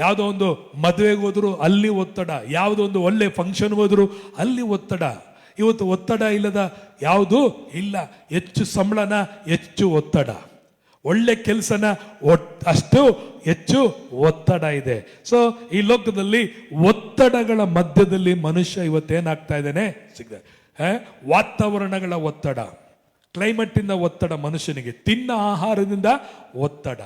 ಯಾವುದೋ ಒಂದು ಮದುವೆಗೆ ಹೋದ್ರು ಅಲ್ಲಿ ಒತ್ತಡ, ಯಾವುದೋ ಒಂದು ಒಳ್ಳೆ ಫಂಕ್ಷನ್ ಹೋದ್ರು ಅಲ್ಲಿ ಒತ್ತಡ. ಇವತ್ತು ಒತ್ತಡ ಇಲ್ಲದ ಯಾವುದು ಇಲ್ಲ. ಹೆಚ್ಚು ಸಂಬಳನ ಹೆಚ್ಚು ಒತ್ತಡ, ಒಳ್ಳೆ ಕೆಲಸನ ಅಷ್ಟು ಹೆಚ್ಚು ಒತ್ತಡ ಇದೆ. ಸೊ ಈ ಲೋಕದಲ್ಲಿ ಒತ್ತಡಗಳ ಮಧ್ಯದಲ್ಲಿ ಮನುಷ್ಯ ಇವತ್ತೇನಾಗ್ತಾ ಇದ್ದಾನೆ? ವಾತಾವರಣಗಳ ಒತ್ತಡ, ಕ್ಲೈಮೇಟ್ ಇಂದ ಒತ್ತಡ ಮನುಷ್ಯನಿಗೆ, ತಿನ್ನ ಆಹಾರದಿಂದ ಒತ್ತಡ.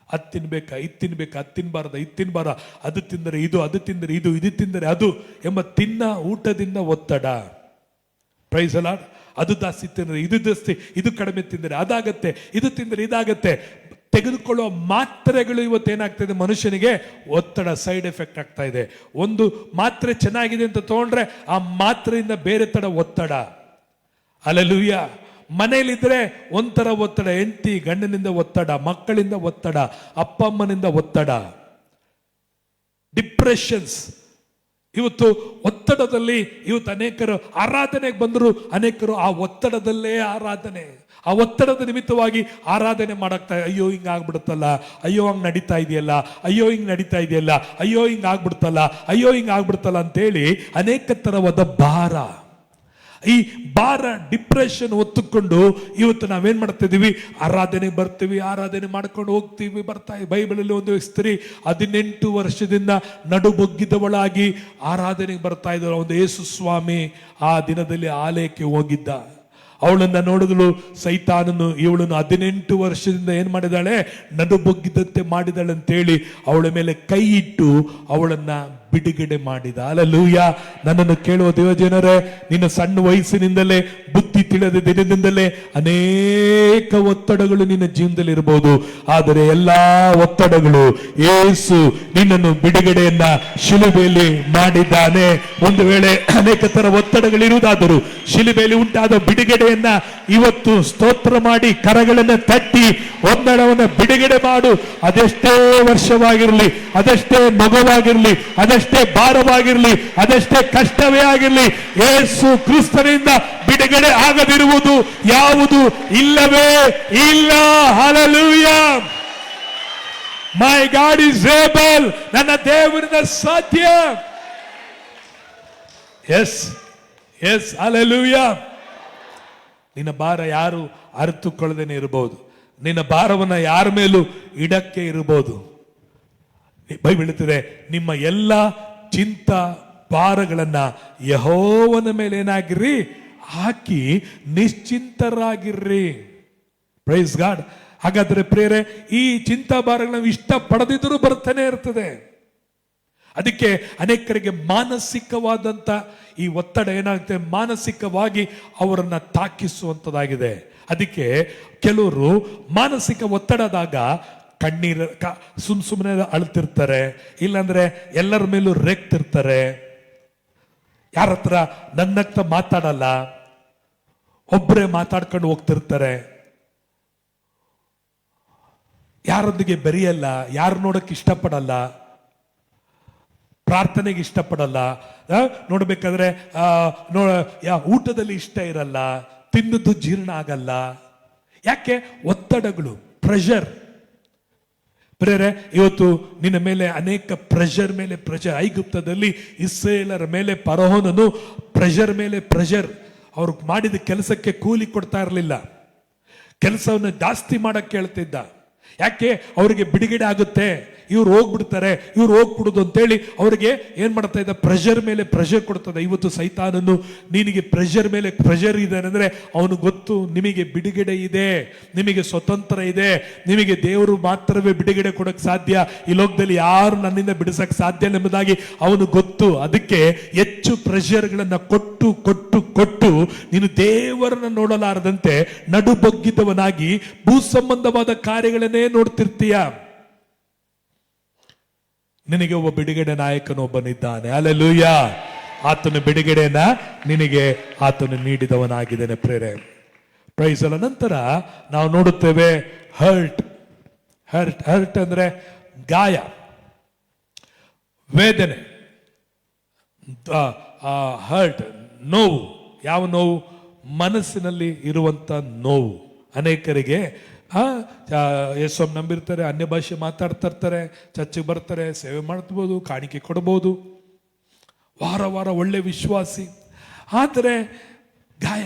ಅದು ತಿನ್ಬೇಕಾ, ಇದು ತಿನ್ಬೇಕಾ, ಅದು ತಿನ್ಬಾರ್ದ, ಇದು ತಿನ್ಬಾರ, ಅದು ತಿಂದರೆ ಇದು, ಅದು ತಿಂದರೆ ಇದು, ಇದು ತಿಂದರೆ ಅದು ಎಂಬ ತಿನ್ನ ಊಟದಿಂದ ಒತ್ತಡ. Praise Lord. ಅದು ಜಾಸ್ತಿ ತಿಂದರೆ ಇದು ಜಾಸ್ತಿ, ಇದು ಕಡಿಮೆ ತಿಂದರೆ ಅದಾಗತ್ತೆ, ಇದು ತಿಂದರೆ ಇದಾಗತ್ತೆ. ತೆಗೆದುಕೊಳ್ಳುವ ಮಾತ್ರೆಗಳು ಇವತ್ತೇನಾಗ್ತಾ ಇದೆ ಮನುಷ್ಯನಿಗೆ ಒತ್ತಡ, ಸೈಡ್ ಎಫೆಕ್ಟ್ ಆಗ್ತಾ ಇದೆ. ಒಂದು ಮಾತ್ರೆ ಚೆನ್ನಾಗಿದೆ ಅಂತ ತಗೊಂಡ್ರೆ ಆ ಮಾತ್ರೆಯಿಂದ ಬೇರೆ ತರ ಒತ್ತಡ. ಹಲ್ಲೆಲೂಯ. ಮನೆಯಲ್ಲಿದ್ರೆ ಒಂಥರ ಒತ್ತಡ, ಹೆಂಡತಿ ಗಂಡನಿಂದ ಒತ್ತಡ, ಮಕ್ಕಳಿಂದ ಒತ್ತಡ, ಅಪ್ಪ ಅಮ್ಮನಿಂದ ಒತ್ತಡ. ಡಿಪ್ರೆಷನ್ಸ್. ಇವತ್ತು ಒತ್ತಡದಲ್ಲಿ ಇವತ್ತು ಅನೇಕರು ಆರಾಧನೆಗೆ ಬಂದರು, ಅನೇಕರು ಆ ಒತ್ತಡದಲ್ಲೇ ಆರಾಧನೆ, ಆ ಒತ್ತಡದ ನಿಮಿತ್ತವಾಗಿ ಆರಾಧನೆ ಮಾಡಕ್ತಾ, ಅಯ್ಯೋ ಹಿಂಗ ಆಗ್ಬಿಡುತ್ತಲ್ಲ, ಅಯ್ಯೋ ಹಂಗ್ ನಡೀತಾ ಇದೆಯಲ್ಲ, ಅಯ್ಯೋ ಹಿಂಗ್ ನಡೀತಾ ಇದೆಯಲ್ಲ, ಅಯ್ಯೋ ಹಿಂಗ ಆಗ್ಬಿಡ್ತಲ್ಲ, ಅಯ್ಯೋ ಹಿಂಗ ಆಗ್ಬಿಡ್ತಲ್ಲ ಅಂತೇಳಿ ಅನೇಕ ತರವಾದ ಭಾರ, ಈ ಭಾರ, ಡಿಪ್ರೆಷನ್ ಹೊತ್ತುಕೊಂಡು ಇವತ್ತು ನಾವೇನ್ ಮಾಡ್ತಾ ಇದೀವಿ, ಆರಾಧನೆ ಬರ್ತೀವಿ, ಆರಾಧನೆ ಮಾಡ್ಕೊಂಡು ಹೋಗ್ತೀವಿ, ಬೈಬಲಲ್ಲಿ ಒಂದು ಸ್ತ್ರೀ 18 ವರ್ಷದಿಂದ ನಡುಬೊಗ್ಗಿದವಳಾಗಿ ಆರಾಧನೆಗೆ ಬರ್ತಾ ಇದ್ರು. ಒಂದು ಯೇಸು ಸ್ವಾಮಿ ಆ ದಿನದಲ್ಲಿ ಆಲಯಕ್ಕೆ ಹೋಗಿದ್ದ. ಅವಳನ್ನ ನೋಡಿದಳು ಸೈತಾನನು ಇವಳನ್ನು 18 ವರ್ಷದಿಂದ ಏನ್ ಮಾಡಿದಾಳೆ, ನಡುಬೊಗ್ಗಿದಂತೆ ಮಾಡಿದಾಳೆ ಅಂತೇಳಿ ಅವಳ ಮೇಲೆ ಕೈ ಇಟ್ಟು ಅವಳನ್ನ ಬಿಡುಗಡೆ ಮಾಡಿದ. ಹಲ್ಲೆಲೂಯ. ನನ್ನನ್ನು ಕೇಳುವ ದೇವಜನರೇ, ನಿನ್ನ ಸಣ್ಣ ವಯಸ್ಸಿನಿಂದಲೇ, ಬುದ್ಧಿ ತಿಳಿದ ದಿನದಿಂದಲೇ ಅನೇಕ ಒತ್ತಡಗಳು ನಿನ್ನ ಜೀವನದಲ್ಲಿ ಇರಬಹುದು. ಆದರೆ ಎಲ್ಲಾ ಒತ್ತಡಗಳು ಯೇಸು ನಿನ್ನನ್ನು ಬಿಡುಗಡೆಯನ್ನ ಶಿಲುಬೆಯಲ್ಲಿ ಮಾಡಿದ್ದಾನೆ. ಒಂದು ವೇಳೆ ಅನೇಕ ತರ ಒತ್ತಡಗಳಿರುವುದಾದರೂ ಶಿಲುಬೆಯಲ್ಲಿ ಉಂಟಾದ ಬಿಡುಗಡೆಯನ್ನ ಇವತ್ತು ಸ್ತೋತ್ರ ಮಾಡಿ ಕರಗಳನ್ನ ತಟ್ಟಿ ಒತ್ತಡವನ್ನ ಬಿಡುಗಡೆ ಮಾಡು. ಅದೆಷ್ಟೇ ವರ್ಷವಾಗಿರಲಿ, ಅದೆಷ್ಟೇ ಮಗುವಾಗಿರಲಿ, ಅದೆಷ್ಟೇ ಭಾರವಾಗಿರಲಿ, ಅದೆಷ್ಟೇ ಕಷ್ಟವೇ ಆಗಿರಲಿ, ಯೇಸು ಕ್ರಿಸ್ತನಿಂದ ಬಿಡುಗಡೆ ಆಗದಿರುವುದು ಯಾವುದು ಇಲ್ಲವೇ ಇಲ್ಲ. Hallelujah. My God is able. ನನ್ನ ದೇವರಿಂದ ಸಾಧ್ಯ. Yes yes hallelujah. ನಿನ್ನ ಭಾರ ಯಾರು ಅರಿತುಕೊಳ್ಳದೇನೆ ಇರಬಹುದು. ನಿನ್ನ ಭಾರವನ್ನ ಯಾರ ಮೇಲೂ ಇಡಕ್ಕೆ ಇರಬಹುದು. ಬೈಬಲ್ ಹೇಳುತ್ತದೆ, ನಿಮ್ಮ ಎಲ್ಲ ಚಿಂತ ಭಾರಗಳನ್ನ ಯೆಹೋವನ ಮೇಲೆ ಏನಾಗಿರ್ರಿ, ಹಾಕಿ ನಿಶ್ಚಿಂತರಾಗಿರ್ರಿ. Praise God. ಹಾಗಾದ್ರೆ ಪ್ರಿಯರೇ, ಈ ಚಿಂತಾ ಭಾರಗಳನ್ನ ಇಷ್ಟ ಪಡದಿದ್ರೂ ಬರ್ತಾನೆ ಇರ್ತದೆ. ಅದಕ್ಕೆ ಅನೇಕರಿಗೆ ಮಾನಸಿಕವಾದಂತ ಈ ಒತ್ತಡ ಏನಾಗುತ್ತೆ, ಮಾನಸಿಕವಾಗಿ ಅವರನ್ನ ತಾಕಿಸುವಂತದಾಗಿದೆ. ಅದಕ್ಕೆ ಕೆಲವರು ಮಾನಸಿಕ ಒತ್ತಡದಾಗ ಕಣ್ಣೀರು ಸುಮ್ಮನೆ ಅಳ್ತಿರ್ತಾರೆ, ಇಲ್ಲಾಂದ್ರೆ ಎಲ್ಲರ ಮೇಲೂ ರೇಗ್ತಿರ್ತಾರೆ, ಯಾರ ಹತ್ರ ನನ್ನತ್ತ ಮಾತಾಡಲ್ಲ, ಒಬ್ಬರೇ ಮಾತಾಡ್ಕೊಂಡು ಹೋಗ್ತಿರ್ತಾರೆ, ಯಾರೊಂದಿಗೆ ಬೆರೆಯಲ್ಲ, ಯಾರು ನೋಡಕ್ಕೆ ಇಷ್ಟಪಡಲ್ಲ, ಪ್ರಾರ್ಥನೆಗೆ ಇಷ್ಟಪಡಲ್ಲ, ನೋಡ್ಬೇಕಾದ್ರೆ ಊಟದಲ್ಲಿ ಇಷ್ಟ ಇರಲ್ಲ, ತಿನ್ನದು ಜೀರ್ಣ ಆಗಲ್ಲ. ಯಾಕೆ? ಒತ್ತಡಗಳು, ಪ್ರೆಷರ್. ಪ್ರೇರೆ, ಇವತ್ತು ನಿನ್ನ ಮೇಲೆ ಅನೇಕ ಪ್ರೆಷರ್ ಮೇಲೆ ಪ್ರೆಷರ್. ಐಗುಪ್ತದಲ್ಲಿ ಇಸ್ರೇಲರ ಮೇಲೆ ಫರೋಹನನು ಪ್ರೆಷರ್ ಮೇಲೆ ಪ್ರೆಷರ್. ಅವ್ರು ಮಾಡಿದ ಕೆಲಸಕ್ಕೆ ಕೂಲಿ ಕೊಡ್ತಾ ಇರಲಿಲ್ಲ, ಕೆಲಸವನ್ನು ಜಾಸ್ತಿ ಮಾಡಕ್ಕೆ ಹೇಳ್ತಿದ್ದ. ಯಾಕೆ? ಅವರಿಗೆ ಬಿಡುಗಡೆ ಆಗುತ್ತೆ, ಇವ್ರು ಹೋಗ್ಬಿಡ್ತಾರೆ, ಇವ್ರು ಹೋಗ್ಬಿಡುದು ಅಂತೇಳಿ ಅವ್ರಿಗೆ ಏನ್ ಮಾಡ್ತಾ ಇದ್ದ, ಪ್ರೆಷರ್ ಮೇಲೆ ಪ್ರೆಷರ್ ಕೊಡ್ತದೆ. ಇವತ್ತು ಸೈತಾನನು ನಿನಗೆ ಪ್ರೆಷರ್ ಮೇಲೆ ಪ್ರೆಷರ್ ಇದೆ ಅಂದ್ರೆ ಅವನು ಗೊತ್ತು ನಿಮಗೆ ಬಿಡುಗಡೆ ಇದೆ, ನಿಮಗೆ ಸ್ವತಂತ್ರ ಇದೆ, ನಿಮಗೆ ದೇವರು ಮಾತ್ರವೇ ಬಿಡುಗಡೆ ಕೊಡಕ್ ಸಾಧ್ಯ, ಈ ಲೋಕದಲ್ಲಿ ಯಾರು ನನ್ನಿಂದ ಬಿಡಿಸಕ್ ಸಾಧ್ಯ ಎಂಬುದಾಗಿ ಅವನು ಗೊತ್ತು. ಅದಕ್ಕೆ ಹೆಚ್ಚು ಪ್ರೆಷರ್ಗಳನ್ನ ಕೊಟ್ಟು ಕೊಟ್ಟು ಕೊಟ್ಟು ನೀನು ದೇವರನ್ನ ನೋಡಲಾರದಂತೆ ನಡುಬೊಗ್ಗಿದವನಾಗಿ ಭೂ ಸಂಬಂಧವಾದ ಕಾರ್ಯಗಳನ್ನೇ ನೋಡ್ತಿರ್ತೀಯ. ನಿನಗೆ ಒಬ್ಬ ಬಿಡುಗಡೆ ನಾಯಕನೊಬ್ಬನಿದ್ದಾನೆ. ಹಲ್ಲೆಲೂಯಾ. ಆತನ ಬಿಡುಗಡೆಯನ್ನ ನಿನಗೆ ಆತನು ನೀಡಿದವನಾಗಿದ್ದಾನೆ. ಪ್ರೇರೆ, ಪ್ರೈಸ್ ಅಲ್ಲ. ನಂತರ ನಾವು ನೋಡುತ್ತೇವೆ ಹರ್ಟ್. ಹರ್ಟ್ ಹರ್ಟ್ ಅಂದ್ರೆ ಗಾಯ, ವೇದನೆ. ಹರ್ಟ್ ನೋವು. ಯಾವ ನೋವು? ಮನಸ್ಸಿನಲ್ಲಿ ಇರುವಂತ ನೋವು. ಅನೇಕರಿಗೆ ಯೇಸುವನ್ನು ನಂಬಿರ್ತಾರೆ, ಅನ್ಯ ಭಾಷೆ ಮಾತಾಡ್ತಾ ಇರ್ತಾರೆ, ಚರ್ಚಿಗೆ ಬರ್ತಾರೆ, ಸೇವೆ ಮಾಡ್ಬೋದು, ಕಾಣಿಕೆ ಕೊಡ್ಬೋದು, ವಾರ ವಾರ ಒಳ್ಳೆ ವಿಶ್ವಾಸಿ. ಆದರೆ ಗಾಯ,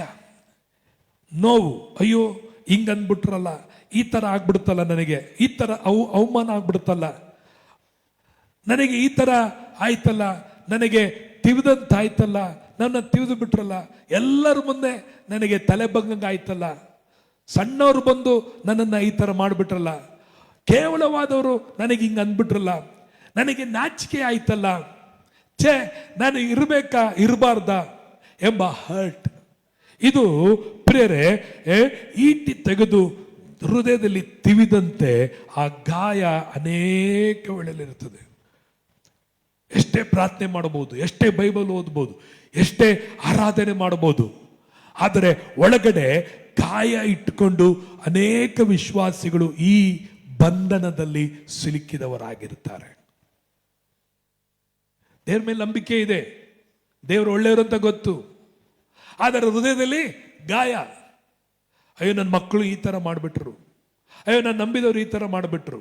ನೋವು, ಅಯ್ಯೋ ಹಿಂಗ ಅಂದ್ಬಿಟ್ರಲ್ಲ, ಈ ತರ ಆಗ್ಬಿಡ್ತಲ್ಲ, ನನಗೆ ಈ ತರ ಅವಮಾನ ಆಗ್ಬಿಡ್ತಲ್ಲ, ನನಗೆ ಈ ತರ ಆಯ್ತಲ್ಲ, ನನಗೆ ತಿವಿದಂತಾಯ್ತಲ್ಲ, ನನ್ನ ತಿವಿದು ಬಿಟ್ರಲ್ಲ, ಎಲ್ಲರ ಮುಂದೆ ನನಗೆ ತಲೆ ಬಗ್ಗಂಗ ಆಯ್ತಲ್ಲ, ಸಣ್ಣವರು ಬಂದು ನನ್ನನ್ನು ಈ ತರ ಮಾಡಿಬಿಟ್ರಲ್ಲ, ಕೇವಲವಾದವರು ನನಗೆ ಹಿಂಗ ಅಂದ್ಬಿಟ್ರಲ್ಲ, ನನಗೆ ನಾಚಿಕೆ ಆಯ್ತಲ್ಲ, ಛೇ ನಾನು ಇರಬೇಕಾ ಇರಬಾರ್ದ ಎಂಬ ಹರ್ಟ್. ಇದು ಪ್ರಿಯರೇ ಈಟಿ ತೆಗೆದು ಹೃದಯದಲ್ಲಿ ತಿವಿದಂತೆ ಆ ಗಾಯ ಅನೇಕ ವೇಳೆಯಲ್ಲಿರುತ್ತದೆ. ಎಷ್ಟೇ ಪ್ರಾರ್ಥನೆ ಮಾಡಬಹುದು, ಎಷ್ಟೇ ಬೈಬಲ್ ಓದಬಹುದು, ಎಷ್ಟೇ ಆರಾಧನೆ ಮಾಡಬಹುದು, ಆದರೆ ಒಳಗಡೆ ಗಾಯ ಇಟ್ಟುಕೊಂಡು ಅನೇಕ ವಿಶ್ವಾಸಿಗಳು ಈ ಬಂಧನದಲ್ಲಿ ಸಿಲುಕಿದವರಾಗಿರುತ್ತಾರೆ. ದೇವ್ರ ಮೇಲೆ ನಂಬಿಕೆ ಇದೆ, ದೇವರು ಒಳ್ಳೆಯವರು ಅಂತ ಗೊತ್ತು, ಆದರೆ ಹೃದಯದಲ್ಲಿ ಗಾಯ. ಅಯ್ಯೋ ನನ್ನ ಮಕ್ಕಳು ಈ ತರ ಮಾಡಿಬಿಟ್ರು, ಅಯ್ಯೋ ನಾನು ನಂಬಿದವರು ಈ ತರ ಮಾಡಿಬಿಟ್ರು,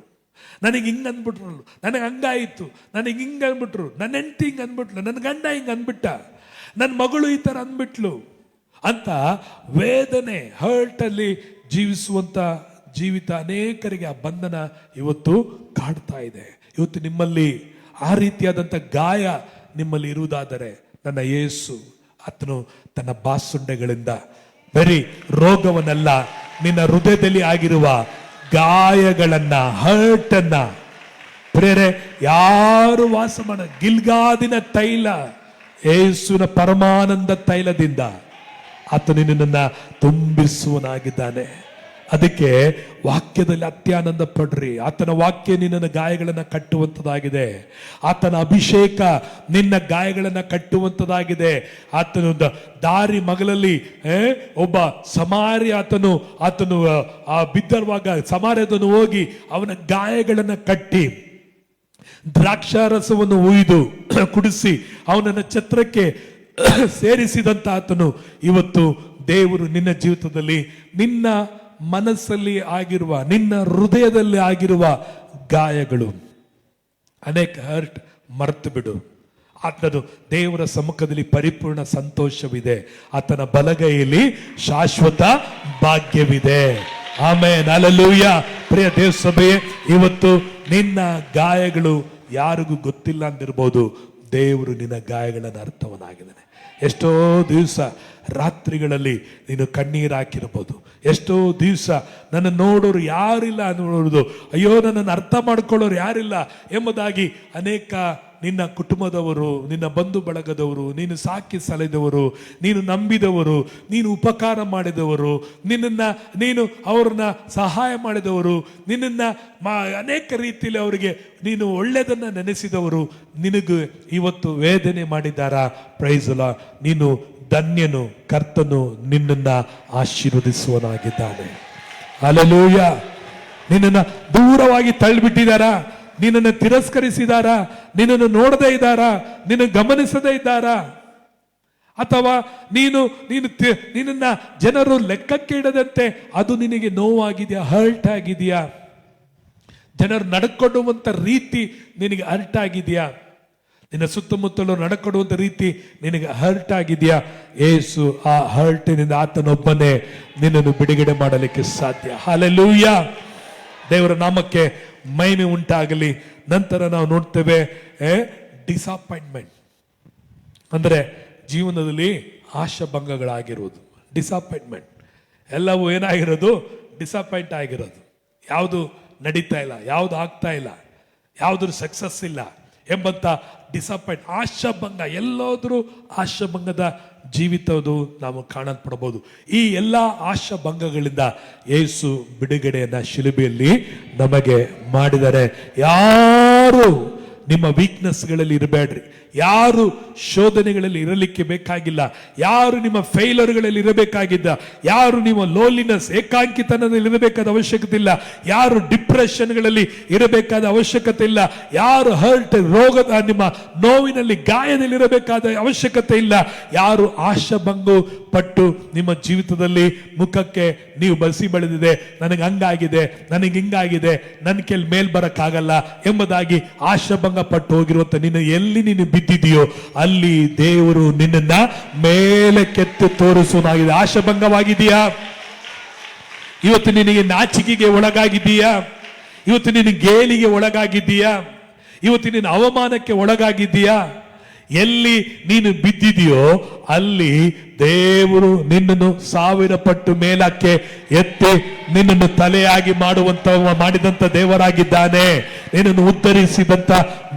ನನಗೆ ಹಿಂಗ ಅಂದ್ಬಿಟ್ರು, ನನಗೆ ಹಂಗಾಯಿತು, ನನಗೆ ಹಿಂಗ ಅಂದ್ಬಿಟ್ರು, ನನ್ನ ಹೆಂಡತಿ ಹಿಂಗ ಅಂದ್ಬಿಟ್ಲು, ನನ್ನ ಗಂಡ ಹಿಂಗ ಅಂದ್ಬಿಟ್ಟ, ನನ್ನ ಮಗಳು ಈ ತರ ಅಂದ್ಬಿಟ್ಲು, ಅಂತ ವೇದನೆ ಹರ್ಟ್ ಅಲ್ಲಿ ಜೀವಿಸುವಂತ ಜೀವಿತ ಅನೇಕರಿಗೆ ಆ ಬಂಧನ ಇವತ್ತು ಕಾಡ್ತಾ ಇದೆ. ಇವತ್ತು ನಿಮ್ಮಲ್ಲಿ ಆ ರೀತಿಯಾದಂಥ ಗಾಯ ನಿಮ್ಮಲ್ಲಿ ಇರುವುದಾದರೆ ನನ್ನ ಯೇಸು ಆತನು ತನ್ನ ಬಾಸುಂಡೆಗಳಿಂದ ಬರೀ ರೋಗವನ್ನೆಲ್ಲ ನಿನ್ನ ಹೃದಯದಲ್ಲಿ ಆಗಿರುವ ಗಾಯಗಳನ್ನ ಹರ್ಟ್ ಅನ್ನ ಪ್ರೇರೆ ಯಾರು ವಾಸ ಮಾಡ ಗಿಲ್ಗಾದಿನ ತೈಲ ಯೇಸುವಿನ ಪರಮಾನಂದ ತೈಲದಿಂದ ಆತನು ನಿನ್ನನ್ನ ತುಂಬಿಸುವನಾಗಿದ್ದಾನೆ. ಅದಕ್ಕೆ ವಾಕ್ಯದಲ್ಲಿ ಅತ್ಯಾನಂದ ಪಡ್ರಿ. ಆತನ ವಾಕ್ಯ ನಿನ್ನ ಗಾಯಗಳನ್ನ ಕಟ್ಟುವಂತದಾಗಿದೆ. ಆತನ ಅಭಿಷೇಕ ನಿನ್ನ ಗಾಯಗಳನ್ನ ಕಟ್ಟುವಂತದಾಗಿದೆ. ಆತನ ದಾರಿ ಮಗಲಲ್ಲಿ ಒಬ್ಬ ಸಮಾರಿ ಆತನು ಬಿದ್ದರುವಾಗ ಸಮಾರ್ಯದನು ಹೋಗಿ ಅವನ ಗಾಯಗಳನ್ನ ಕಟ್ಟಿ ದ್ರಾಕ್ಷಾರಸವನ್ನು ಉಯ್ದು ಕುಡಿಸಿ ಅವನನ್ನ ಛತ್ರಕ್ಕೆ ಸೇರಿಸಿದಂತ ಆತನು ಇವತ್ತು ದೇವರು ನಿನ್ನ ಜೀವಿತದಲ್ಲಿ ನಿನ್ನ ಮನಸ್ಸಲ್ಲಿ ಆಗಿರುವ ನಿನ್ನ ಹೃದಯದಲ್ಲಿ ಆಗಿರುವ ಗಾಯಗಳು ಅನೇಕ ಹರ್ಟ್ ಮರೆತು ಬಿಡು. ಆತನು ದೇವರ ಸಮ್ಮುಖದಲ್ಲಿ ಪರಿಪೂರ್ಣ ಸಂತೋಷವಿದೆ. ಆತನ ಬಲಗೈಯಲ್ಲಿ ಶಾಶ್ವತ ಭಾಗ್ಯವಿದೆ. Amen, hallelujah. ಪ್ರಿಯ ದೇವ ಸಭೆಯೇ, ಇವತ್ತು ನಿನ್ನ ಗಾಯಗಳು ಯಾರಿಗೂ ಗೊತ್ತಿಲ್ಲ ಅಂದಿರ್ಬೋದು. ದೇವರು ನಿನ್ನ ಗಾಯಗಳನ್ನು ಅರ್ಥವನಾಗಿದ್ದಾನೆ. ಎಷ್ಟೋ ದಿವಸ ರಾತ್ರಿಗಳಲ್ಲಿ ನೀನು ಕಣ್ಣೀರು ಹಾಕಿರ್ಬೋದು. ಎಷ್ಟೋ ದಿವಸ ನನ್ನ ನೋಡೋರು ಯಾರಿಲ್ಲ ಅನ್ನೋದು, ಅಯ್ಯೋ ನನ್ನನ್ನು ಅರ್ಥ ಮಾಡ್ಕೊಳ್ಳೋರು ಯಾರಿಲ್ಲ ಎಂಬುದಾಗಿ ಅನೇಕ ನಿನ್ನ ಕುಟುಂಬದವರು, ನಿನ್ನ ಬಂಧು ಬಳಗದವರು, ನೀನು ಸಾಕಿ ಸಲಹಿದವರು, ನೀನು ನಂಬಿದವರು, ನೀನು ಉಪಕಾರ ಮಾಡಿದವರು, ನೀನು ಅವ್ರನ್ನ ಸಹಾಯ ಮಾಡಿದವರು, ನಿನ್ನನ್ನು ಅನೇಕ ರೀತಿಯಲ್ಲಿ ಅವರಿಗೆ ನೀನು ಒಳ್ಳೆಯದನ್ನು ನೆನೆಸಿದವರು ನಿನಗೂ ಇವತ್ತು ವೇದನೆ ಮಾಡಿದ್ದಾರಾ? Price the lord. ನೀನು ಧನ್ಯನು, ಕರ್ತನು ನಿನ್ನನ್ನ ಆಶೀರ್ವದಿಸುವನಾಗಿದ್ದಾನೆ. ಹಲ್ಲೆಲೂಯಾ. ನಿನ್ನನ್ನ ದೂರವಾಗಿ ತಳ್ಳಿಬಿಟ್ಟಿದ್ದಾರಾ? ನಿನ್ನನ್ನು ತಿರಸ್ಕರಿಸಿದಾರಾ? ನಿನ್ನನ್ನು ನೋಡದೇ ಇದ್ದಾರಾ? ನಿನ್ನ ಗಮನಿಸದೇ ಇದ್ದಾರಾ? ಅಥವಾ ನಿನ್ನ ಜನರು ಲೆಕ್ಕಕ್ಕೆ ಇಡದಂತೆ ಅದು ನಿನಗೆ ನೋವಾಗಿದೆಯಾ, ಹರ್ಟ್ ಆಗಿದೆಯಾ? ಜನರು ನಡ್ಕೊಳ್ಳುವಂತ ರೀತಿ ನಿನಗೆ ಹರ್ಟ್ ಆಗಿದೆಯಾ? ನಿನ್ನ ಸುತ್ತಮುತ್ತಲು ನಡ್ಕೊಳ್ಳುವಂತ ರೀತಿ ನಿನಗೆ ಹರ್ಟ್ ಆಗಿದೆಯಾ? ಯೇಸು ಆ ಹರ್ಟಿನಿಂದ ಆತನೊಬ್ಬನೇ ನಿನ್ನನ್ನು ಬಿಡುಗಡೆ ಮಾಡಲಿಕ್ಕೆ ಸಾಧ್ಯ. ಹಲ್ಲೆಲೂಯಾ. ದೇವರ ನಾಮಕ್ಕೆ ಮಹಿಮೆ ಉಂಟಾಗಲಿ. ನಂತರ ನಾವು ನೋಡ್ತೇವೆ ಡಿಸಪಾಯಿಂಟ್ಮೆಂಟ್ ಅಂದ್ರೆ ಜೀವನದಲ್ಲಿ ಆಶಾಭಂಗಗಳಾಗಿರುವುದು. ಡಿಸಪಾಯಿಂಟ್ಮೆಂಟ್ ಎಲ್ಲವೂ ಏನಾಗಿರೋದು? ಡಿಸಪಾಯಿಂಟ್ ಆಗಿರೋದು. ಯಾವುದು ನಡೀತಾ ಇಲ್ಲ, ಯಾವುದು ಆಗ್ತಾ ಇಲ್ಲ, ಯಾವುದ್ರ ಸಕ್ಸಸ್ ಇಲ್ಲ ಎಂಬಂತ ಡಿಸಪಾಯಿಂಟ್, ಆಶಾಭಂಗ. ಎಲ್ಲೋದ್ರೂ ಆಶಾಭಂಗದ ಜೀವಿತವು ನಾವು ಕಾಣಲ್ಪಡಬಹುದು. ಈ ಎಲ್ಲ ಆಶಾಭಂಗಗಳಿಂದ ಯೇಸು ಬಿಡುಗಡೆಯನ್ನ ಶಿಲುಬೆಯಲ್ಲಿ ನಮಗೆ ಮಾಡಿದರೆ. ಯಾರು ನಿಮ್ಮ ವೀಕ್ನೆಸ್ಗಳಲ್ಲಿ ಇರಬೇಡ್ರಿ. ಯಾರು ಶೋಧನೆಗಳಲ್ಲಿ ಇರಲಿಕ್ಕೆ ಬೇಕಾಗಿಲ್ಲ. ಯಾರು ನಿಮ್ಮ ಫೇಲರ್ಗಳಲ್ಲಿ ಇರಬೇಕಾಗಿದ್ದ, ಯಾರು ನಿಮ್ಮ ಲೋನ್ಲಿನೆಸ್ ಏಕಾಂಕಿತನದಲ್ಲಿ ಇರಬೇಕಾದ ಅವಶ್ಯಕತೆ ಇಲ್ಲ. ಯಾರು ಡಿಪ್ರೆಷನ್ಗಳಲ್ಲಿ ಇರಬೇಕಾದ ಅವಶ್ಯಕತೆ ಇಲ್ಲ. ಯಾರು ಹರ್ಟ್ ರೋಗದ ನಿಮ್ಮ ನೋವಿನಲ್ಲಿ ಗಾಯದಲ್ಲಿ ಇರಬೇಕಾದ ಅವಶ್ಯಕತೆ ಇಲ್ಲ. ಯಾರು ಆಶಾಭಂಗ ಪಟ್ಟು ನಿಮ್ಮ ಜೀವಿತದಲ್ಲಿ ಮುಖಕ್ಕೆ ನೀವು ಬಸಿ ಬೆಳೆದಿದೆ, ನನಗೆ ಹಂಗಾಗಿದೆ, ನನಗೆ ಹಿಂಗಾಗಿದೆ, ನನ್ನ ಕೆಲ್ ಮೇಲ್ ಬರಕ್ಕಾಗಲ್ಲ ಎಂಬುದಾಗಿ ಆಶಾಭಂಗ ಪಟ್ಟು ಹೋಗಿರುವಂತ ನೀನು ಬಿದ್ದಿದೆಯೋ ಅಲ್ಲಿ ದೇವರು ನಿನ್ನನ್ನ ಮೇಲೆ ಕೆತ್ತು ತೋರಿಸುವುದಾಗಿದೆ. ಆಶಾಭಂಗವಾಗಿದೆಯಾ? ಇವತ್ತು ನಿನಗೆ ನಾಚಿಕೆಗೆ ಒಳಗಾಗಿದ್ದೀಯಾ? ಇವತ್ತು ನಿನಗೆ ಗೇಲಿಗೆ ಒಳಗಾಗಿದ್ದೀಯಾ? ಇವತ್ತು ನಿನ್ನ ಅವಮಾನಕ್ಕೆ ಒಳಗಾಗಿದ್ದೀಯಾ? ಎಲ್ಲಿ ನೀನು ಬಿದ್ದಿದೆಯೋ ಅಲ್ಲಿ ದೇವರು ನಿನ್ನನ್ನು 1000 ಪಟ್ಟು ಮೇಲಕ್ಕೆ ಎತ್ತಿ ನಿನ್ನನ್ನು ತಲೆಯಾಗಿ ಮಾಡಿದಂತ ದೇವರಾಗಿದ್ದಾನೆ. ನಿನ್ನನ್ನು ಉದ್ಧರಿಸಿದಂತ